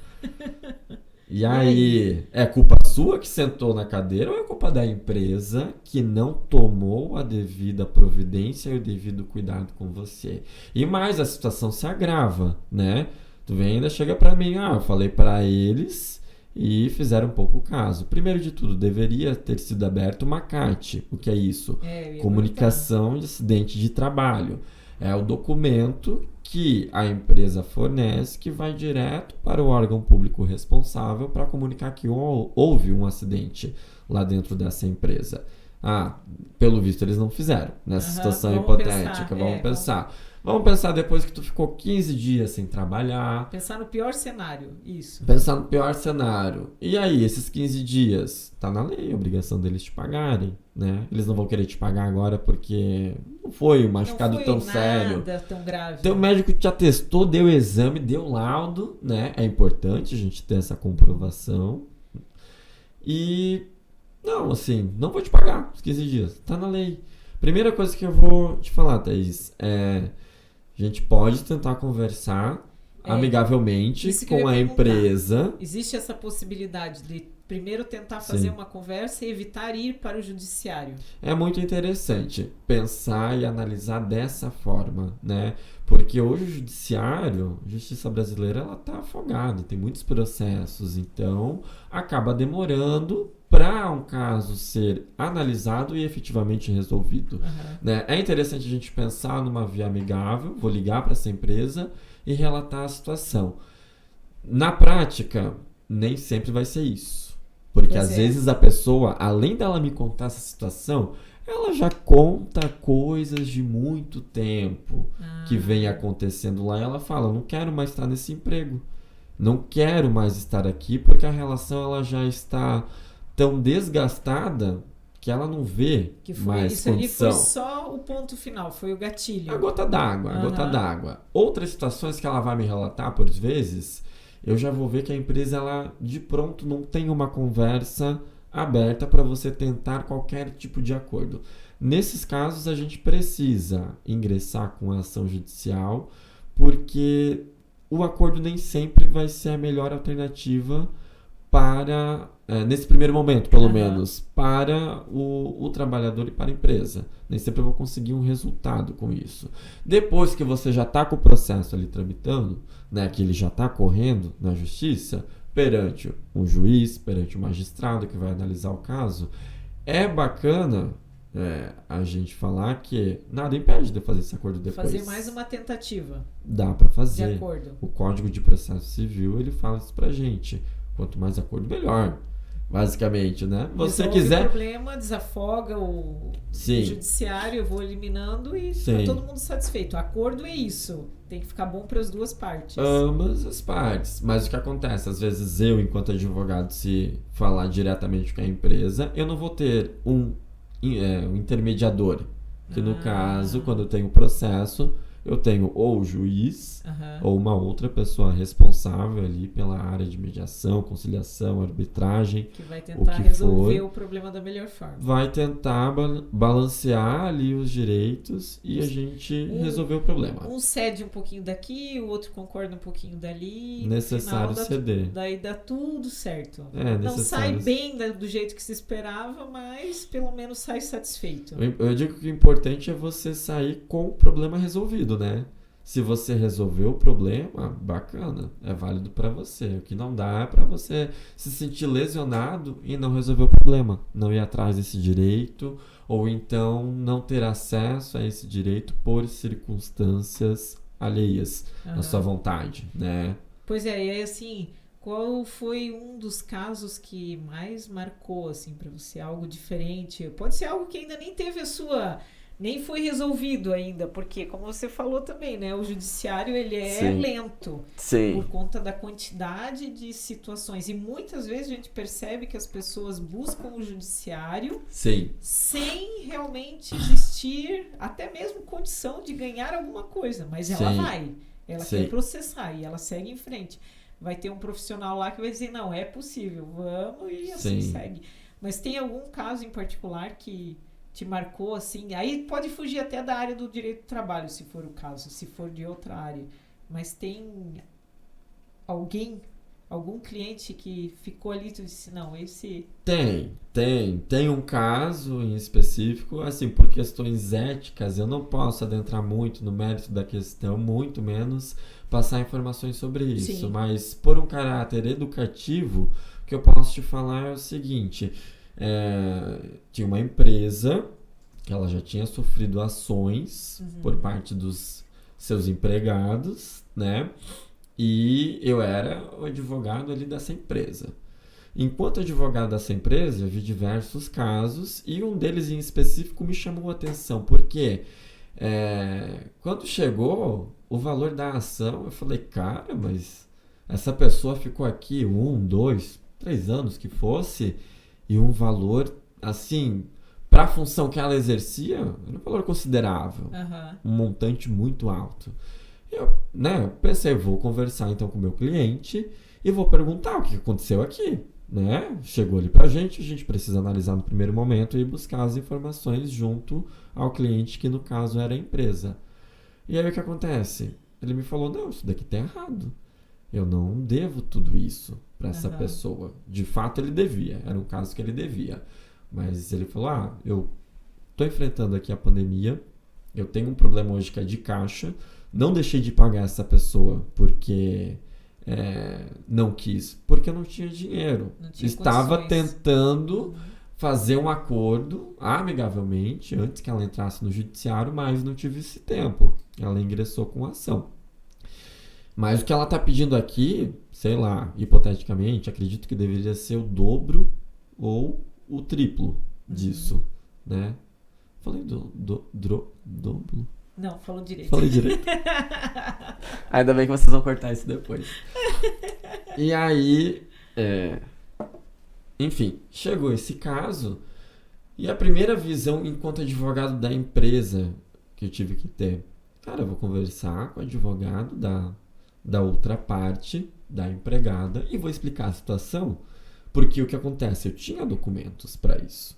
[SPEAKER 2] E aí, é culpa sua que sentou na cadeira ou é culpa da empresa que não tomou a devida providência e o devido cuidado com você? E mais, a situação se agrava, né? Tu vem ainda chega pra mim, eu falei pra eles e fizeram pouco caso. Primeiro de tudo, deveria ter sido aberto uma CAT. O que é isso? Comunicação de acidente de trabalho. É o documento que a empresa fornece que vai direto para o órgão público responsável para comunicar que houve um acidente lá dentro dessa empresa. Pelo visto eles não fizeram nessa situação hipotética. Vamos pensar. Vamos pensar depois que tu ficou 15 dias sem trabalhar.
[SPEAKER 1] Pensar no pior cenário, isso.
[SPEAKER 2] Pensar no pior cenário. E aí, esses 15 dias? Tá na lei a obrigação deles te pagarem, né? Eles não vão querer te pagar agora porque não foi um machucado tão sério.
[SPEAKER 1] Não foi nada tão grave.
[SPEAKER 2] Teu médico te atestou, deu exame, deu laudo, né? É importante a gente ter essa comprovação. E... não, assim, não vou te pagar os 15 dias. Tá na lei. Primeira coisa que eu vou te falar, Thaís, a gente pode tentar conversar amigavelmente com a empresa.
[SPEAKER 1] Existe essa possibilidade de primeiro tentar fazer uma conversa e evitar ir para o judiciário.
[SPEAKER 2] É muito interessante pensar e analisar dessa forma, né? Porque hoje o judiciário, a justiça brasileira, ela tá afogada, tem muitos processos, então acaba demorando para um caso ser analisado e efetivamente resolvido. Né? É interessante a gente pensar numa via amigável, vou ligar para essa empresa e relatar a situação. Na prática, nem sempre vai ser isso. Porque às vezes a pessoa, além dela me contar essa situação, ela já conta coisas de muito tempo que vem acontecendo lá e ela fala, não quero mais estar nesse emprego. Não quero mais estar aqui porque a relação ela já está tão desgastada que ela não vê mais
[SPEAKER 1] isso
[SPEAKER 2] condição.
[SPEAKER 1] Ali foi só o ponto final, foi o gatilho.
[SPEAKER 2] A gota d'água. Outras situações que ela vai me relatar, por vezes, eu já vou ver que a empresa, ela de pronto não tem uma conversa aberta para você tentar qualquer tipo de acordo. Nesses casos, a gente precisa ingressar com a ação judicial, porque o acordo nem sempre vai ser a melhor alternativa para, nesse primeiro momento, pelo menos, para o trabalhador e para a empresa. Nem sempre eu vou conseguir um resultado com isso. Depois que você já está com o processo ali tramitando, né, que ele já está correndo na justiça, perante um juiz, perante um magistrado que vai analisar o caso, é bacana a gente falar que nada impede de fazer esse acordo depois.
[SPEAKER 1] Fazer mais uma tentativa.
[SPEAKER 2] Dá para fazer.
[SPEAKER 1] De acordo.
[SPEAKER 2] O Código de Processo Civil, ele fala isso pra gente. Quanto mais acordo, melhor. Basicamente, né? Você
[SPEAKER 1] resolve
[SPEAKER 2] quiser...
[SPEAKER 1] o problema, desafoga o judiciário, eu vou eliminando e tá todo mundo satisfeito. Acordo é isso. Tem que ficar bom para as duas partes.
[SPEAKER 2] Ambas as partes. Mas o que acontece? Às vezes eu, enquanto advogado, se falar diretamente com a empresa, eu não vou ter um intermediador. Que no caso, quando eu tenho o processo, eu tenho ou o juiz ou uma outra pessoa responsável ali pela área de mediação, conciliação, arbitragem.
[SPEAKER 1] Que vai tentar resolver o problema da melhor forma.
[SPEAKER 2] Vai tentar balancear ali os direitos e a gente resolver o problema.
[SPEAKER 1] Um cede um pouquinho daqui, o outro concorda um pouquinho dali.
[SPEAKER 2] Necessário ceder.
[SPEAKER 1] Daí dá tudo certo.
[SPEAKER 2] Não
[SPEAKER 1] sai bem do jeito que se esperava, mas pelo menos sai satisfeito.
[SPEAKER 2] Eu digo que o importante é você sair com o problema resolvido, né? Se você resolveu o problema, bacana, é válido para você. O que não dá é para você se sentir lesionado e não resolver o problema, não ir atrás desse direito, ou então não ter acesso a esse direito por circunstâncias alheias à sua vontade, né?
[SPEAKER 1] Pois é, e aí assim, qual foi um dos casos que mais marcou assim para você, algo diferente? Pode ser algo que ainda nem teve nem foi resolvido ainda, porque, como você falou também, né, o judiciário ele é lento por conta da quantidade de situações. E muitas vezes a gente percebe que as pessoas buscam o judiciário sem realmente existir até mesmo condição de ganhar alguma coisa. Mas ela quer processar e ela segue em frente. Vai ter um profissional lá que vai dizer, não, é possível, vamos, e assim segue. Mas tem algum caso em particular que te marcou, assim, aí pode fugir até da área do direito do trabalho, se for o caso, se for de outra área, mas tem algum cliente que ficou ali e tu disse, não, esse... Tem um caso em específico, assim, por questões éticas, eu não posso adentrar muito no mérito da questão, muito menos passar informações sobre isso, mas por um caráter educativo, o que eu posso te falar é o seguinte... tinha uma empresa que ela já tinha sofrido ações por parte dos seus empregados, né? E eu era o advogado ali dessa empresa. Enquanto advogado dessa empresa, eu vi diversos casos e um deles em específico me chamou a atenção, porque
[SPEAKER 2] Quando chegou o valor da ação, eu falei, cara, mas essa pessoa ficou aqui 1, 2, 3 anos que fosse, e um valor, assim, para a função que ela exercia, era um valor considerável, um montante muito alto. Eu pensei, vou conversar então com o meu cliente e vou perguntar o que aconteceu aqui. Né? Chegou ali pra gente, a gente precisa analisar no primeiro momento e buscar as informações junto ao cliente, que no caso era a empresa. E aí o que acontece? Ele me falou, não, isso daqui tá errado. Eu não devo tudo isso para essa pessoa. De fato ele devia, era um caso que ele devia. Mas ele falou, eu tô enfrentando aqui a pandemia, eu tenho um problema hoje que é de caixa, não deixei de pagar essa pessoa porque não quis, porque eu não tinha dinheiro. Estava tentando fazer um acordo amigavelmente antes que ela entrasse no judiciário, mas não tive esse tempo. Ela ingressou com ação. Mas o que ela está pedindo aqui, sei lá, hipoteticamente, acredito que deveria ser o dobro ou o triplo disso, né? Falei dobro?
[SPEAKER 1] Não, falou direito.
[SPEAKER 2] Falei direito. Ainda bem que vocês vão cortar isso depois. E aí, enfim, chegou esse caso e a primeira visão enquanto advogado da empresa que eu tive que ter, cara, eu vou conversar com o advogado da outra parte, da empregada, e vou explicar a situação, porque o que acontece? Eu tinha documentos para isso.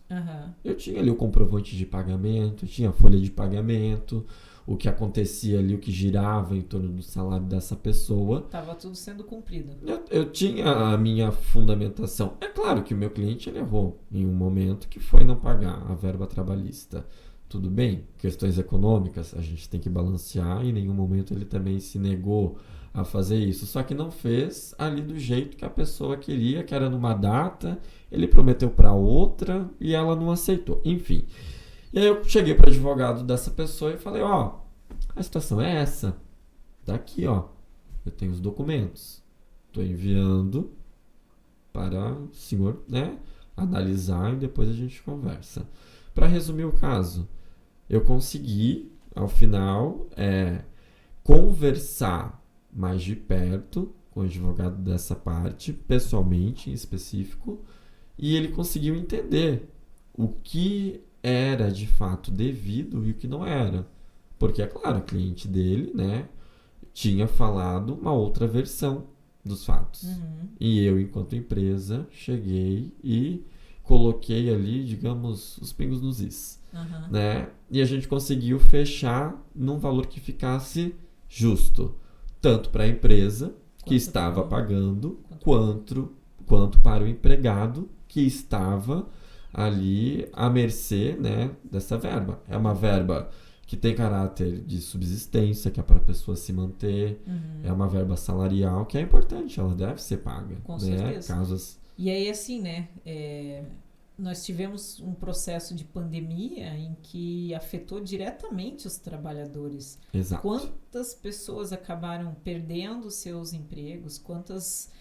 [SPEAKER 2] Eu tinha ali o comprovante de pagamento, eu tinha a folha de pagamento, o que acontecia ali, o que girava em torno do salário dessa pessoa.
[SPEAKER 1] Estava tudo sendo cumprido.
[SPEAKER 2] Eu tinha a minha fundamentação. É claro que o meu cliente ele errou em um momento, que foi não pagar a verba trabalhista. Tudo bem, questões econômicas a gente tem que balancear, e em nenhum momento ele também se negou a fazer isso, só que não fez ali do jeito que a pessoa queria, que era numa data, ele prometeu para outra e ela não aceitou, enfim. E aí eu cheguei para o advogado dessa pessoa e falei, a situação é essa, tá aqui, eu tenho os documentos, estou enviando para o senhor, né, analisar, e depois a gente conversa. Para resumir o caso, eu consegui, ao final, conversar mais de perto com o advogado dessa parte, pessoalmente, em específico, e ele conseguiu entender o que era de fato devido e o que não era. Porque, é claro, o cliente dele, né, tinha falado uma outra versão dos fatos. E eu, enquanto empresa, cheguei e coloquei ali, digamos, os pingos nos is. Né? E a gente conseguiu fechar num valor que ficasse justo, tanto para a empresa, que estava pagando, quanto para o empregado, que estava ali à mercê, né, dessa verba. É uma verba que tem caráter de subsistência, que é para a pessoa se manter, é uma verba salarial, que é importante, ela deve ser paga.
[SPEAKER 1] Com
[SPEAKER 2] né?
[SPEAKER 1] certeza. E aí, assim, né, nós tivemos um processo de pandemia em que afetou diretamente os trabalhadores.
[SPEAKER 2] Exato.
[SPEAKER 1] Quantas pessoas acabaram perdendo seus empregos, quantas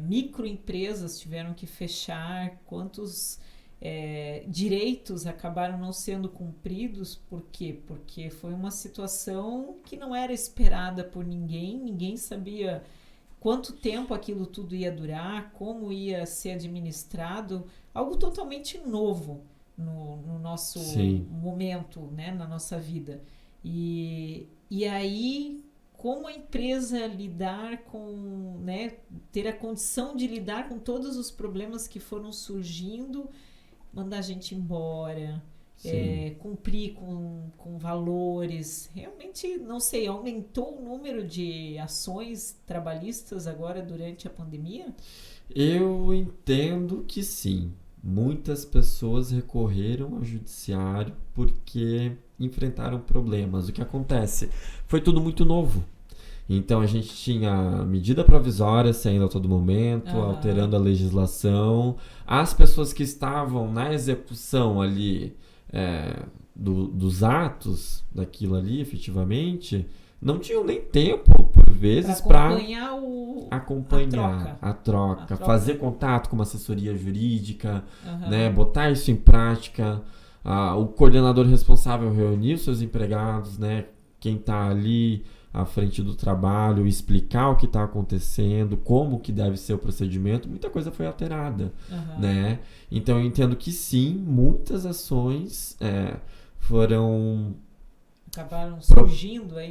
[SPEAKER 1] microempresas tiveram que fechar, quantos direitos acabaram não sendo cumpridos. Por quê? Porque foi uma situação que não era esperada por ninguém sabia quanto tempo aquilo tudo ia durar, como ia ser administrado, algo totalmente novo no nosso momento, né, na nossa vida. E aí, como a empresa lidar com, né, ter a condição de lidar com todos os problemas que foram surgindo, mandar a gente embora, cumprir com valores. Realmente, não sei, aumentou o número de ações trabalhistas agora durante a pandemia?
[SPEAKER 2] Eu entendo que sim. Muitas pessoas recorreram ao judiciário porque enfrentaram problemas. O que acontece? Foi tudo muito novo. Então a gente tinha medida provisória saindo a todo momento, alterando a legislação. As pessoas que estavam na execução ali dos atos daquilo ali, efetivamente, não tinham nem tempo, por vezes, para acompanhar a troca, fazer contato com uma assessoria jurídica, né, botar isso em prática. o coordenador responsável reunir os seus empregados, né? Quem está ali à frente do trabalho, explicar o que está acontecendo, como que deve ser o procedimento, muita coisa foi alterada, né? Então eu entendo que sim, muitas ações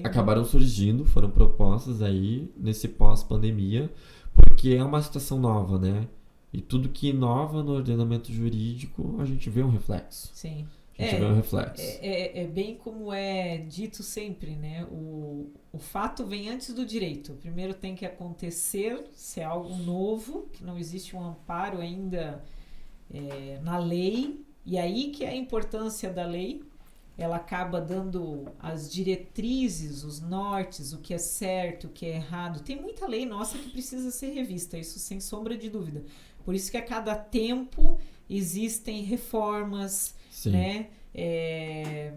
[SPEAKER 2] acabaram surgindo, foram propostas aí nesse pós-pandemia, porque é uma situação nova, né? E tudo que inova no ordenamento jurídico, a gente vê um reflexo.
[SPEAKER 1] Sim.
[SPEAKER 2] A gente vê um reflexo.
[SPEAKER 1] É bem como é dito sempre, né? O fato vem antes do direito. Primeiro tem que acontecer, se é algo novo, que não existe um amparo ainda na lei, e aí que é a importância da lei. Ela acaba dando as diretrizes, os nortes, o que é certo, o que é errado. Tem muita lei nossa que precisa ser revista, isso sem sombra de dúvida. Por isso que a cada tempo existem reformas, né? É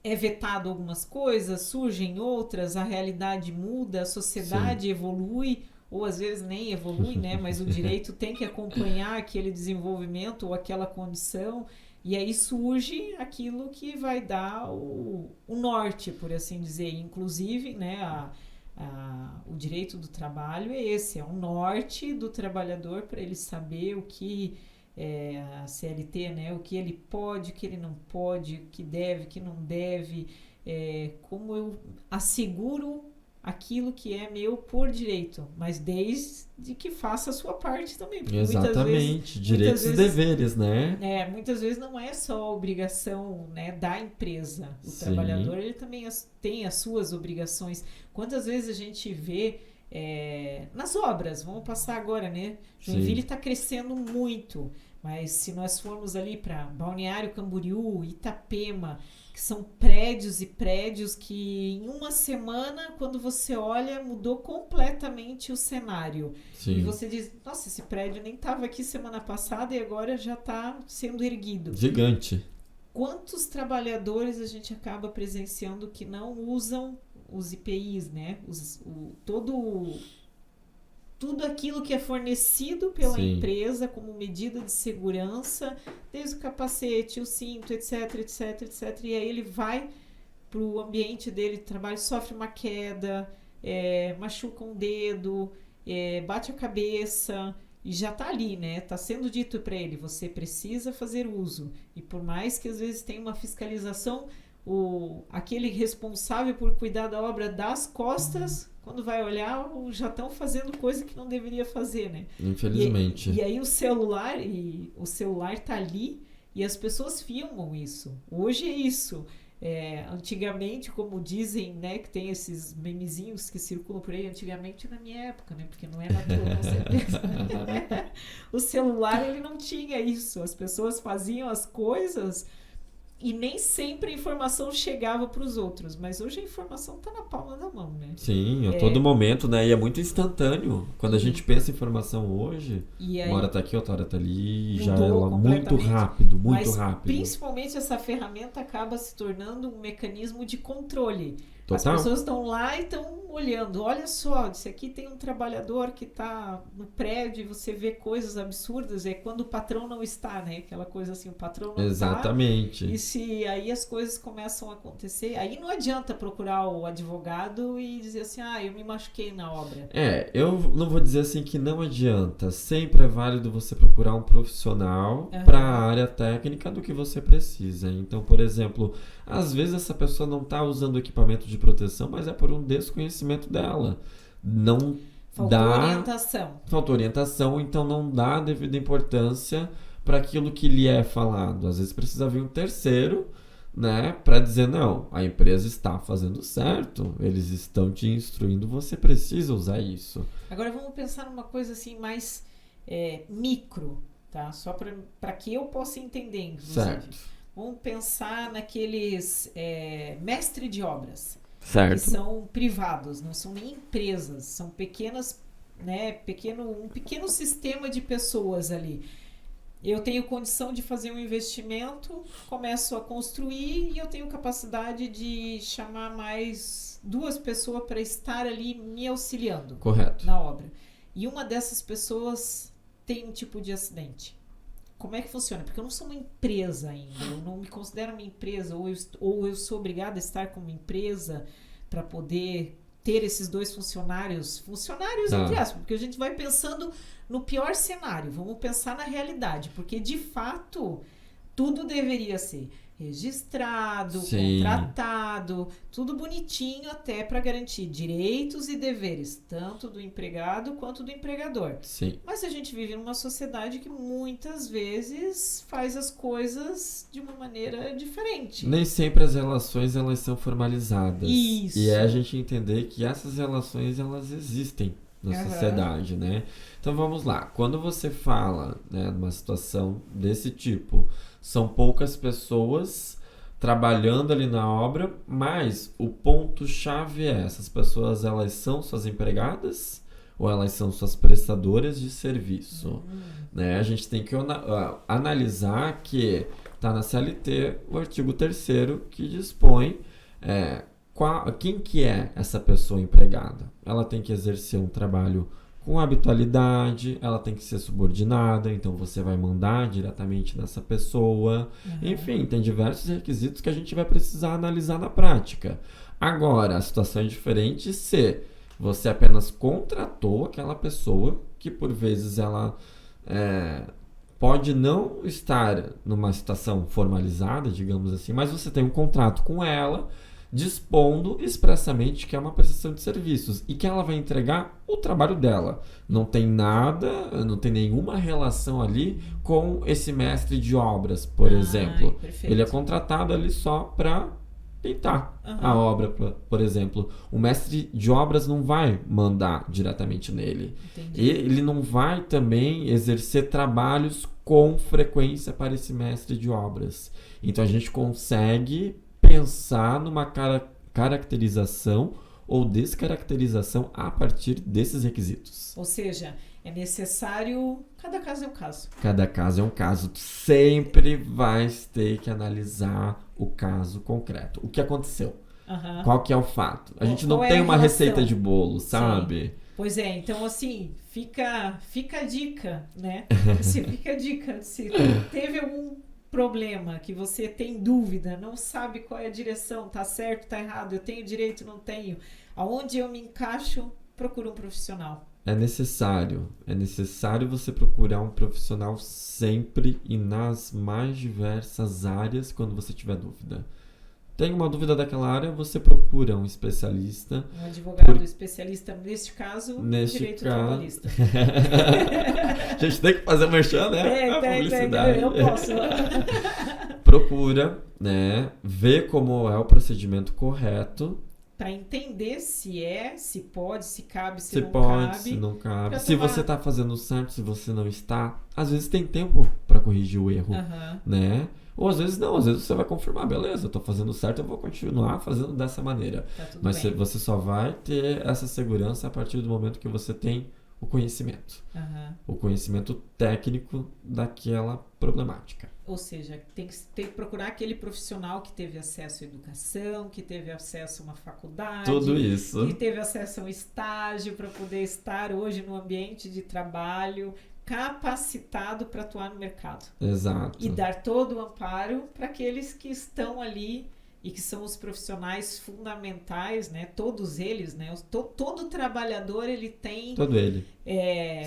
[SPEAKER 1] vetado algumas coisas, surgem outras, a realidade muda, a sociedade evolui, ou às vezes nem evolui, né? Mas o direito tem que acompanhar aquele desenvolvimento ou aquela condição. E aí surge aquilo que vai dar o norte, por assim dizer. Inclusive, né, o direito do trabalho é esse, é um norte do trabalhador para ele saber o que a CLT, né, o que ele pode, o que ele não pode, o que deve, o que não deve, como eu asseguro aquilo que é meu por direito, mas desde que faça a sua parte também.
[SPEAKER 2] Exatamente, direitos e deveres, né?
[SPEAKER 1] Muitas vezes não é só a obrigação, né, da empresa. O trabalhador, ele também tem as suas obrigações. Quantas vezes a gente vê nas obras, vamos passar agora, né? Joinville está crescendo muito, mas se nós formos ali para Balneário Camboriú, Itapema, que são prédios e prédios que em uma semana, quando você olha, mudou completamente o cenário. E você diz, nossa, esse prédio nem estava aqui semana passada e agora já está sendo erguido.
[SPEAKER 2] Gigante.
[SPEAKER 1] Quantos trabalhadores a gente acaba presenciando que não usam os IPIs, né? Tudo aquilo que é fornecido pela empresa como medida de segurança, desde o capacete, o cinto, etc, etc, etc. E aí ele vai para o ambiente dele de trabalho, sofre uma queda, machuca um dedo, bate a cabeça e já está ali, né? Está sendo dito para ele, você precisa fazer uso. E por mais que às vezes tenha uma fiscalização, aquele responsável por cuidar da obra das costas, quando vai olhar, já estão fazendo coisa que não deveria fazer, né?
[SPEAKER 2] Infelizmente.
[SPEAKER 1] E aí o celular tá ali e as pessoas filmam isso. Hoje é isso. Antigamente, como dizem, né, que tem esses memezinhos que circulam por aí, antigamente na minha época, né? Porque não é na tua, com certeza. O celular, ele não tinha isso. As pessoas faziam as coisas e nem sempre a informação chegava para os outros, mas hoje a informação está na palma da mão, né?
[SPEAKER 2] Sim, a todo momento, né? E é muito instantâneo. Quando a gente pensa em informação hoje, uma hora tá aqui, outra hora tá ali, já é muito rápido, muito rápido.
[SPEAKER 1] Principalmente essa ferramenta acaba se tornando um mecanismo de controle.
[SPEAKER 2] Total.
[SPEAKER 1] As pessoas estão lá e estão olhando. Olha só, isso aqui tem um trabalhador que está no prédio e você vê coisas absurdas. É quando o patrão não está, né? Aquela coisa assim, o patrão não
[SPEAKER 2] Exatamente.
[SPEAKER 1] está. E se aí as coisas começam a acontecer, aí não adianta procurar o advogado e dizer assim, eu me machuquei na obra.
[SPEAKER 2] Eu não vou dizer assim que não adianta. Sempre é válido você procurar um profissional para a área técnica do que você precisa. Então, por exemplo, às vezes essa pessoa não está usando equipamento de proteção, mas é por um desconhecimento dela. Faltou orientação, então não dá a devida importância para aquilo que lhe é falado. Às vezes precisa vir um terceiro, né, para dizer, não, a empresa está fazendo certo, eles estão te instruindo, você precisa usar isso.
[SPEAKER 1] Agora vamos pensar numa coisa assim mais micro, tá? Só para que eu possa entender, inclusive.
[SPEAKER 2] Certo.
[SPEAKER 1] Vamos pensar naqueles mestre de obras.
[SPEAKER 2] Certo.
[SPEAKER 1] Que são privados, não são nem empresas, são pequenas, né, um pequeno sistema de pessoas ali. Eu tenho condição de fazer um investimento, começo a construir e eu tenho capacidade de chamar mais 2 pessoas para estar ali me auxiliando.
[SPEAKER 2] Correto.
[SPEAKER 1] Na obra. E uma dessas pessoas tem um tipo de acidente. como é que funciona? Porque eu não sou uma empresa ainda, eu não me considero uma empresa, ou eu sou obrigada a estar como empresa para poder ter esses 2 funcionários entre aspas, porque a gente vai pensando no pior cenário, vamos pensar na realidade, porque de fato tudo deveria ser registrado, contratado, tudo bonitinho até para garantir direitos e deveres, tanto do empregado quanto do empregador.
[SPEAKER 2] Sim.
[SPEAKER 1] Mas a gente vive numa sociedade que muitas vezes faz as coisas de uma maneira diferente.
[SPEAKER 2] Nem sempre as relações elas são formalizadas.
[SPEAKER 1] Isso.
[SPEAKER 2] E é a gente entender que essas relações elas existem na sociedade, né? Então vamos lá. Quando você fala, né, numa situação desse tipo, são poucas pessoas trabalhando ali na obra, mas o ponto-chave é, essas pessoas elas são suas empregadas ou elas são suas prestadoras de serviço? Né? A gente tem que analisar que está na CLT o artigo 3º que dispõe quem que é essa pessoa empregada. Ela tem que exercer um trabalho com habitualidade, ela tem que ser subordinada, então você vai mandar diretamente nessa pessoa. Enfim, tem diversos requisitos que a gente vai precisar analisar na prática. Agora, a situação é diferente se você apenas contratou aquela pessoa, que por vezes ela pode não estar numa situação formalizada, digamos assim, mas você tem um contrato com ela, dispondo expressamente que é uma prestação de serviços e que ela vai entregar o trabalho dela. Não tem nada, não tem nenhuma relação ali com esse mestre de obras, por exemplo.
[SPEAKER 1] Perfeito.
[SPEAKER 2] Ele é contratado ali só para pintar a obra, por exemplo. O mestre de obras não vai mandar diretamente nele.
[SPEAKER 1] Entendi.
[SPEAKER 2] E ele não vai também exercer trabalhos com frequência para esse mestre de obras. Então a gente consegue pensar numa caracterização ou descaracterização a partir desses requisitos.
[SPEAKER 1] Ou seja, é necessário... Cada caso é um caso.
[SPEAKER 2] Cada caso é um caso. Tu sempre vais ter que analisar o caso concreto. O que aconteceu? Qual que é o fato? A gente não tem uma receita de bolo, sabe?
[SPEAKER 1] Sim. Pois é, então assim, fica a dica, né? Fica a dica. Se teve algum problema que você tem dúvida, não sabe qual é a direção, tá certo, tá errado, eu tenho direito, não tenho, aonde eu me encaixo, procura um profissional.
[SPEAKER 2] É necessário você procurar um profissional sempre e nas mais diversas áreas quando você tiver dúvida. Tem uma dúvida daquela área, você procura um especialista.
[SPEAKER 1] Um advogado especialista, neste caso, direito trabalhista.
[SPEAKER 2] A gente tem que fazer merchan, né?
[SPEAKER 1] Publicidade. Eu posso.
[SPEAKER 2] Procura, né? Ver como é o procedimento correto.
[SPEAKER 1] Para entender se pode, se cabe, se
[SPEAKER 2] não cabe. Se você está fazendo certo, se você não está. Às vezes tem tempo para corrigir o erro, né? Ou às vezes não, às vezes você vai confirmar, beleza, eu tô fazendo certo, eu vou continuar fazendo dessa maneira. Mas você só vai ter essa segurança a partir do momento que você tem o conhecimento. O conhecimento técnico daquela problemática.
[SPEAKER 1] Ou seja, tem que procurar aquele profissional que teve acesso à educação, que teve acesso a uma faculdade.
[SPEAKER 2] Tudo isso.
[SPEAKER 1] Que teve acesso a um estágio para poder estar hoje no ambiente de trabalho, capacitado para atuar no mercado.
[SPEAKER 2] Exato.
[SPEAKER 1] E dar todo o amparo para aqueles que estão ali e que são os profissionais fundamentais, né? Todos eles, né? Todo trabalhador, ele tem...
[SPEAKER 2] Todo ele.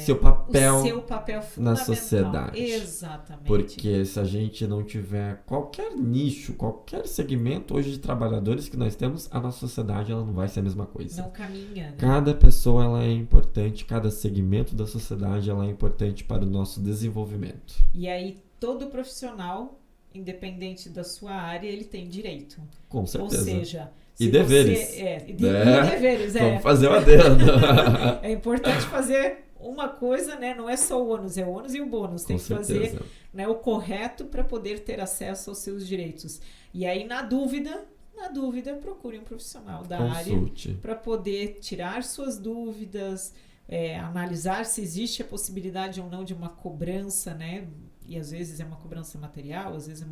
[SPEAKER 2] Seu papel
[SPEAKER 1] fundamental
[SPEAKER 2] na sociedade.
[SPEAKER 1] Exatamente.
[SPEAKER 2] Porque se a gente não tiver qualquer nicho, qualquer segmento hoje de trabalhadores que nós temos, a nossa sociedade ela não vai ser a mesma coisa.
[SPEAKER 1] Não caminha, né?
[SPEAKER 2] Cada pessoa ela é importante, cada segmento da sociedade ela é importante para o nosso desenvolvimento.
[SPEAKER 1] E aí, todo profissional, independente da sua área, ele tem direito.
[SPEAKER 2] Com certeza.
[SPEAKER 1] Ou seja...
[SPEAKER 2] E deveres.
[SPEAKER 1] E deveres,
[SPEAKER 2] Vamos fazer uma adendo.
[SPEAKER 1] É importante fazer uma coisa, né? Não é só o ônus, é o ônus e o bônus. Tem que fazer, né, o correto para poder ter acesso aos seus direitos. E aí, na dúvida, procure um profissional da área para poder tirar suas dúvidas, analisar se existe a possibilidade ou não de uma cobrança, né? E às vezes é uma cobrança material, às vezes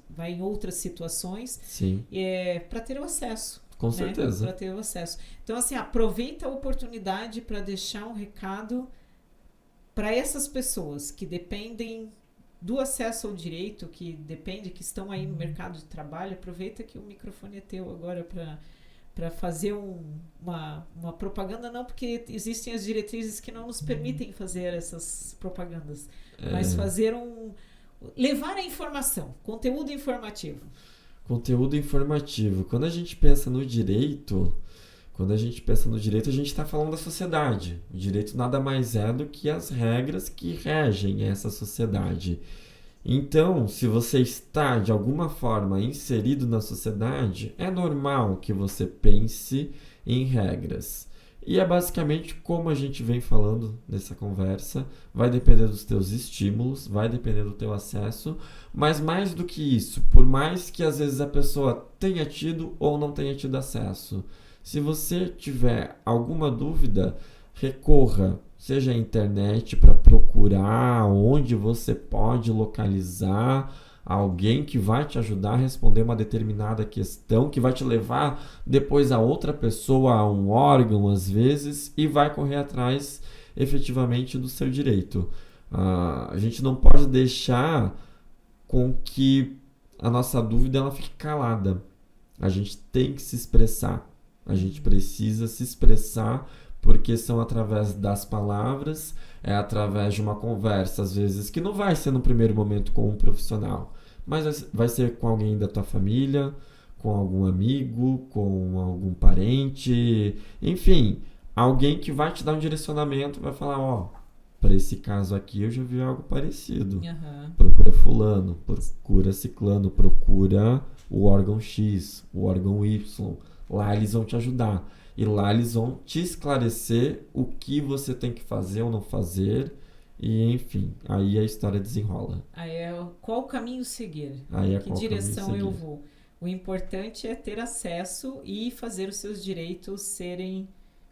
[SPEAKER 1] vai em outras situações.
[SPEAKER 2] Sim.
[SPEAKER 1] Para ter o acesso.
[SPEAKER 2] Com certeza.
[SPEAKER 1] Para ter o acesso. Então, assim, aproveita a oportunidade para deixar um recado para essas pessoas que dependem do acesso ao direito, que depende, que estão aí no mercado de trabalho, aproveita que o microfone é teu agora para fazer uma propaganda, não, porque existem as diretrizes que não nos permitem fazer essas propagandas, mas levar a informação, conteúdo informativo.
[SPEAKER 2] Conteúdo informativo. Quando a gente pensa no direito, a gente está falando da sociedade. O direito nada mais é do que as regras que regem essa sociedade. Então, se você está, de alguma forma, inserido na sociedade, é normal que você pense em regras. E é basicamente como a gente vem falando nessa conversa, vai depender dos teus estímulos, vai depender do teu acesso, mas mais do que isso, por mais que às vezes a pessoa tenha tido ou não tenha tido acesso, se você tiver alguma dúvida, recorra, seja à internet, para procurar onde você pode localizar alguém que vai te ajudar a responder uma determinada questão, que vai te levar depois a outra pessoa, a um órgão às vezes, e vai correr atrás efetivamente do seu direito. A gente não pode deixar com que a nossa dúvida ela fique calada. A gente tem que se expressar. A gente precisa se expressar, porque são através das palavras, é através de uma conversa, às vezes, que não vai ser no primeiro momento com um profissional, mas vai ser com alguém da tua família, com algum amigo, com algum parente, enfim, alguém que vai te dar um direcionamento, vai falar, para esse caso aqui eu já vi algo parecido.
[SPEAKER 1] Uhum.
[SPEAKER 2] Procura fulano, procura ciclano, procura o órgão X, o órgão Y. Lá eles vão te ajudar. E lá eles vão te esclarecer o que você tem que fazer ou não fazer. E, enfim, aí a história desenrola.
[SPEAKER 1] Aí qual caminho seguir? Que
[SPEAKER 2] qual
[SPEAKER 1] direção
[SPEAKER 2] caminho
[SPEAKER 1] eu vou? O importante é ter acesso e fazer os seus direitos serem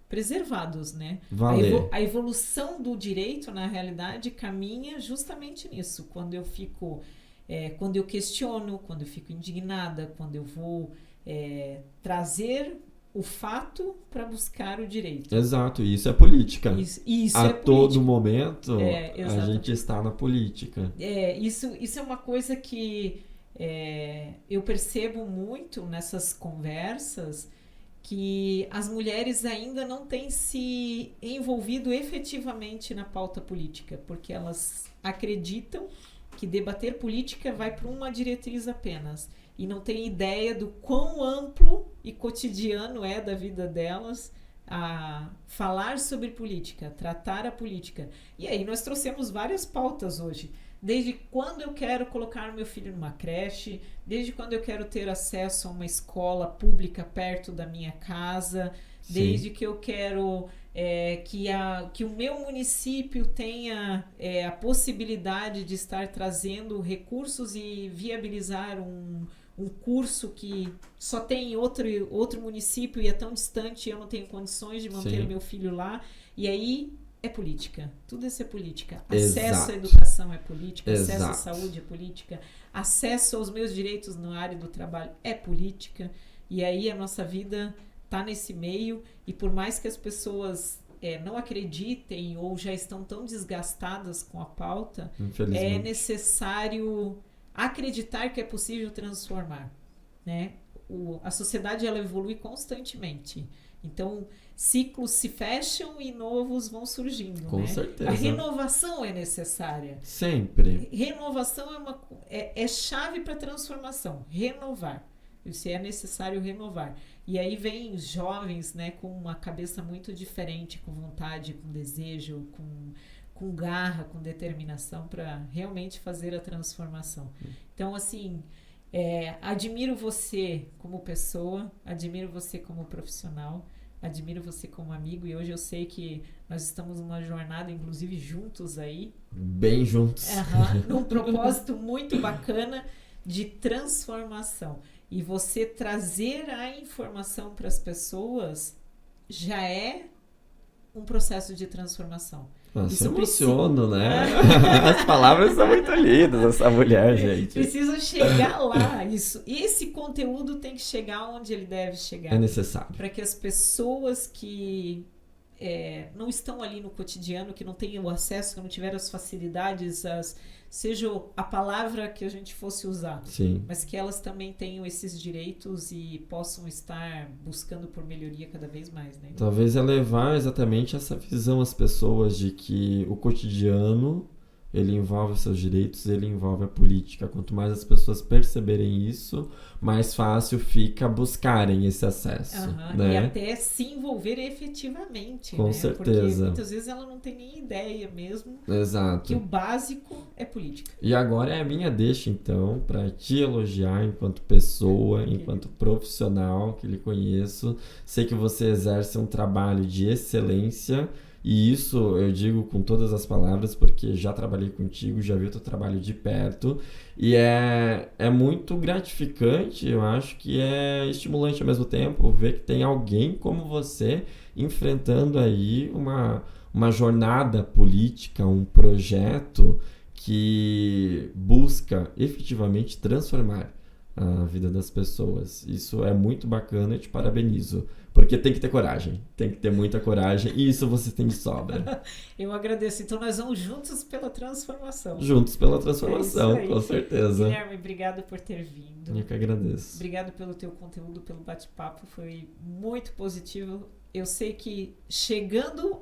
[SPEAKER 1] preservados, né?
[SPEAKER 2] Valer.
[SPEAKER 1] A evolução do direito, na realidade, caminha justamente nisso. Quando eu fico... quando eu questiono, quando eu fico indignada, quando eu vou... trazer o fato para buscar o direito.
[SPEAKER 2] Exato, e isso é política.
[SPEAKER 1] Isso
[SPEAKER 2] a
[SPEAKER 1] é
[SPEAKER 2] todo momento a
[SPEAKER 1] exatamente.
[SPEAKER 2] gente está na política.
[SPEAKER 1] Isso é uma coisa que eu percebo muito nessas conversas, que as mulheres ainda não têm se envolvido efetivamente na pauta política, porque elas acreditam que debater política vai para uma diretriz apenas. E não tem ideia do quão amplo e cotidiano é da vida delas a falar sobre política, tratar a política. E aí nós trouxemos várias pautas hoje. Desde quando eu quero colocar meu filho numa creche, desde quando eu quero ter acesso a uma escola pública perto da minha casa,
[SPEAKER 2] Sim.
[SPEAKER 1] Desde que eu quero que o meu município tenha a possibilidade de estar trazendo recursos e viabilizar um curso que só tem em outro município e é tão distante e eu não tenho condições de manter o meu filho lá. E aí é política. Tudo isso é política. Acesso à educação é política. Acesso à saúde é política. Acesso aos meus direitos na área do trabalho é política. E aí a nossa vida está nesse meio. E por mais que as pessoas não acreditem ou já estão tão desgastadas com a pauta, é necessário acreditar que é possível transformar, né? A sociedade ela evolui constantemente. Então, ciclos se fecham e novos vão surgindo.
[SPEAKER 2] Com certeza.
[SPEAKER 1] A renovação é necessária.
[SPEAKER 2] Sempre.
[SPEAKER 1] Renovação é chave para transformação. Renovar. Se é necessário renovar. E aí vem os jovens, né, com uma cabeça muito diferente, com vontade, com desejo, com garra, com determinação para realmente fazer a transformação. Então, assim, admiro você como pessoa, admiro você como profissional, admiro você como amigo, e hoje eu sei que nós estamos numa jornada, inclusive juntos aí.
[SPEAKER 2] Bem juntos.
[SPEAKER 1] Num propósito muito bacana de transformação. E você trazer a informação para as pessoas já é um processo de transformação.
[SPEAKER 2] Se emociono, né? As palavras são muito lindas, essa mulher, gente.
[SPEAKER 1] Precisa chegar lá. Esse conteúdo tem que chegar onde ele deve chegar.
[SPEAKER 2] É necessário.
[SPEAKER 1] Para que as pessoas que não estão ali no cotidiano, que não têm o acesso, que não tiveram as facilidades, seja a palavra que a gente fosse usar,
[SPEAKER 2] Sim.
[SPEAKER 1] mas que elas também tenham esses direitos e possam estar buscando por melhoria cada vez mais, né?
[SPEAKER 2] Talvez é levar exatamente essa visão às pessoas de que o cotidiano, ele envolve os seus direitos, ele envolve a política. Quanto mais as pessoas perceberem isso, mais fácil fica buscarem esse acesso, né?
[SPEAKER 1] E até se envolver efetivamente,
[SPEAKER 2] Com
[SPEAKER 1] né?
[SPEAKER 2] certeza.
[SPEAKER 1] Porque muitas vezes ela não tem nem ideia mesmo.
[SPEAKER 2] Exato.
[SPEAKER 1] Que o básico é política.
[SPEAKER 2] E agora é a minha deixa, então, para te elogiar enquanto pessoa, enquanto profissional que lhe conheço. Sei que você exerce um trabalho de excelência. E isso eu digo com todas as palavras, porque já trabalhei contigo, já vi o teu trabalho de perto. E é muito gratificante, eu acho que é estimulante ao mesmo tempo ver que tem alguém como você enfrentando aí uma jornada política, um projeto que busca efetivamente transformar a vida das pessoas. Isso é muito bacana e te parabenizo. Porque tem que ter coragem, tem que ter muita coragem e isso você tem de sobra.
[SPEAKER 1] Eu agradeço. Então nós vamos juntos pela transformação.
[SPEAKER 2] Juntos pela transformação, com certeza.
[SPEAKER 1] Guilherme, obrigado por ter vindo.
[SPEAKER 2] Eu que agradeço.
[SPEAKER 1] Obrigado pelo teu conteúdo, pelo bate-papo, foi muito positivo. Eu sei que chegando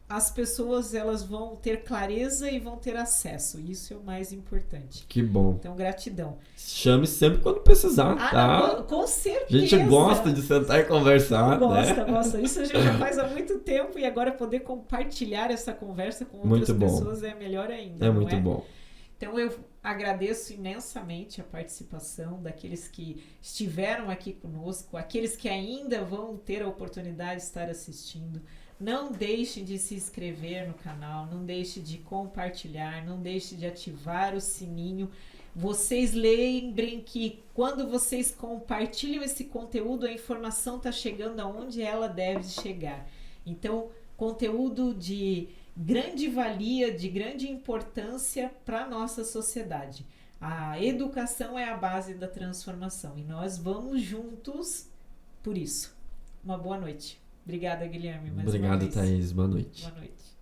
[SPEAKER 1] as pessoas, elas vão ter clareza e vão ter acesso. Isso é o mais importante.
[SPEAKER 2] Que bom.
[SPEAKER 1] Então, gratidão.
[SPEAKER 2] Chame sempre quando precisar, tá?
[SPEAKER 1] Não, com certeza.
[SPEAKER 2] A gente gosta de sentar e conversar,
[SPEAKER 1] Gosta. Isso a gente já faz há muito tempo e agora poder compartilhar essa conversa com outras pessoas é melhor ainda.
[SPEAKER 2] É muito bom.
[SPEAKER 1] Então, eu agradeço imensamente a participação daqueles que estiveram aqui conosco, aqueles que ainda vão ter a oportunidade de estar assistindo. Não deixe de se inscrever no canal, não deixe de compartilhar, não deixe de ativar o sininho. Vocês lembrem que quando vocês compartilham esse conteúdo, a informação está chegando aonde ela deve chegar. Então, conteúdo de grande valia, de grande importância para a nossa sociedade. A educação é a base da transformação e nós vamos juntos por isso. Uma boa noite. Obrigada, Guilherme.
[SPEAKER 2] Obrigado, Thaís. Boa noite.
[SPEAKER 1] Boa noite.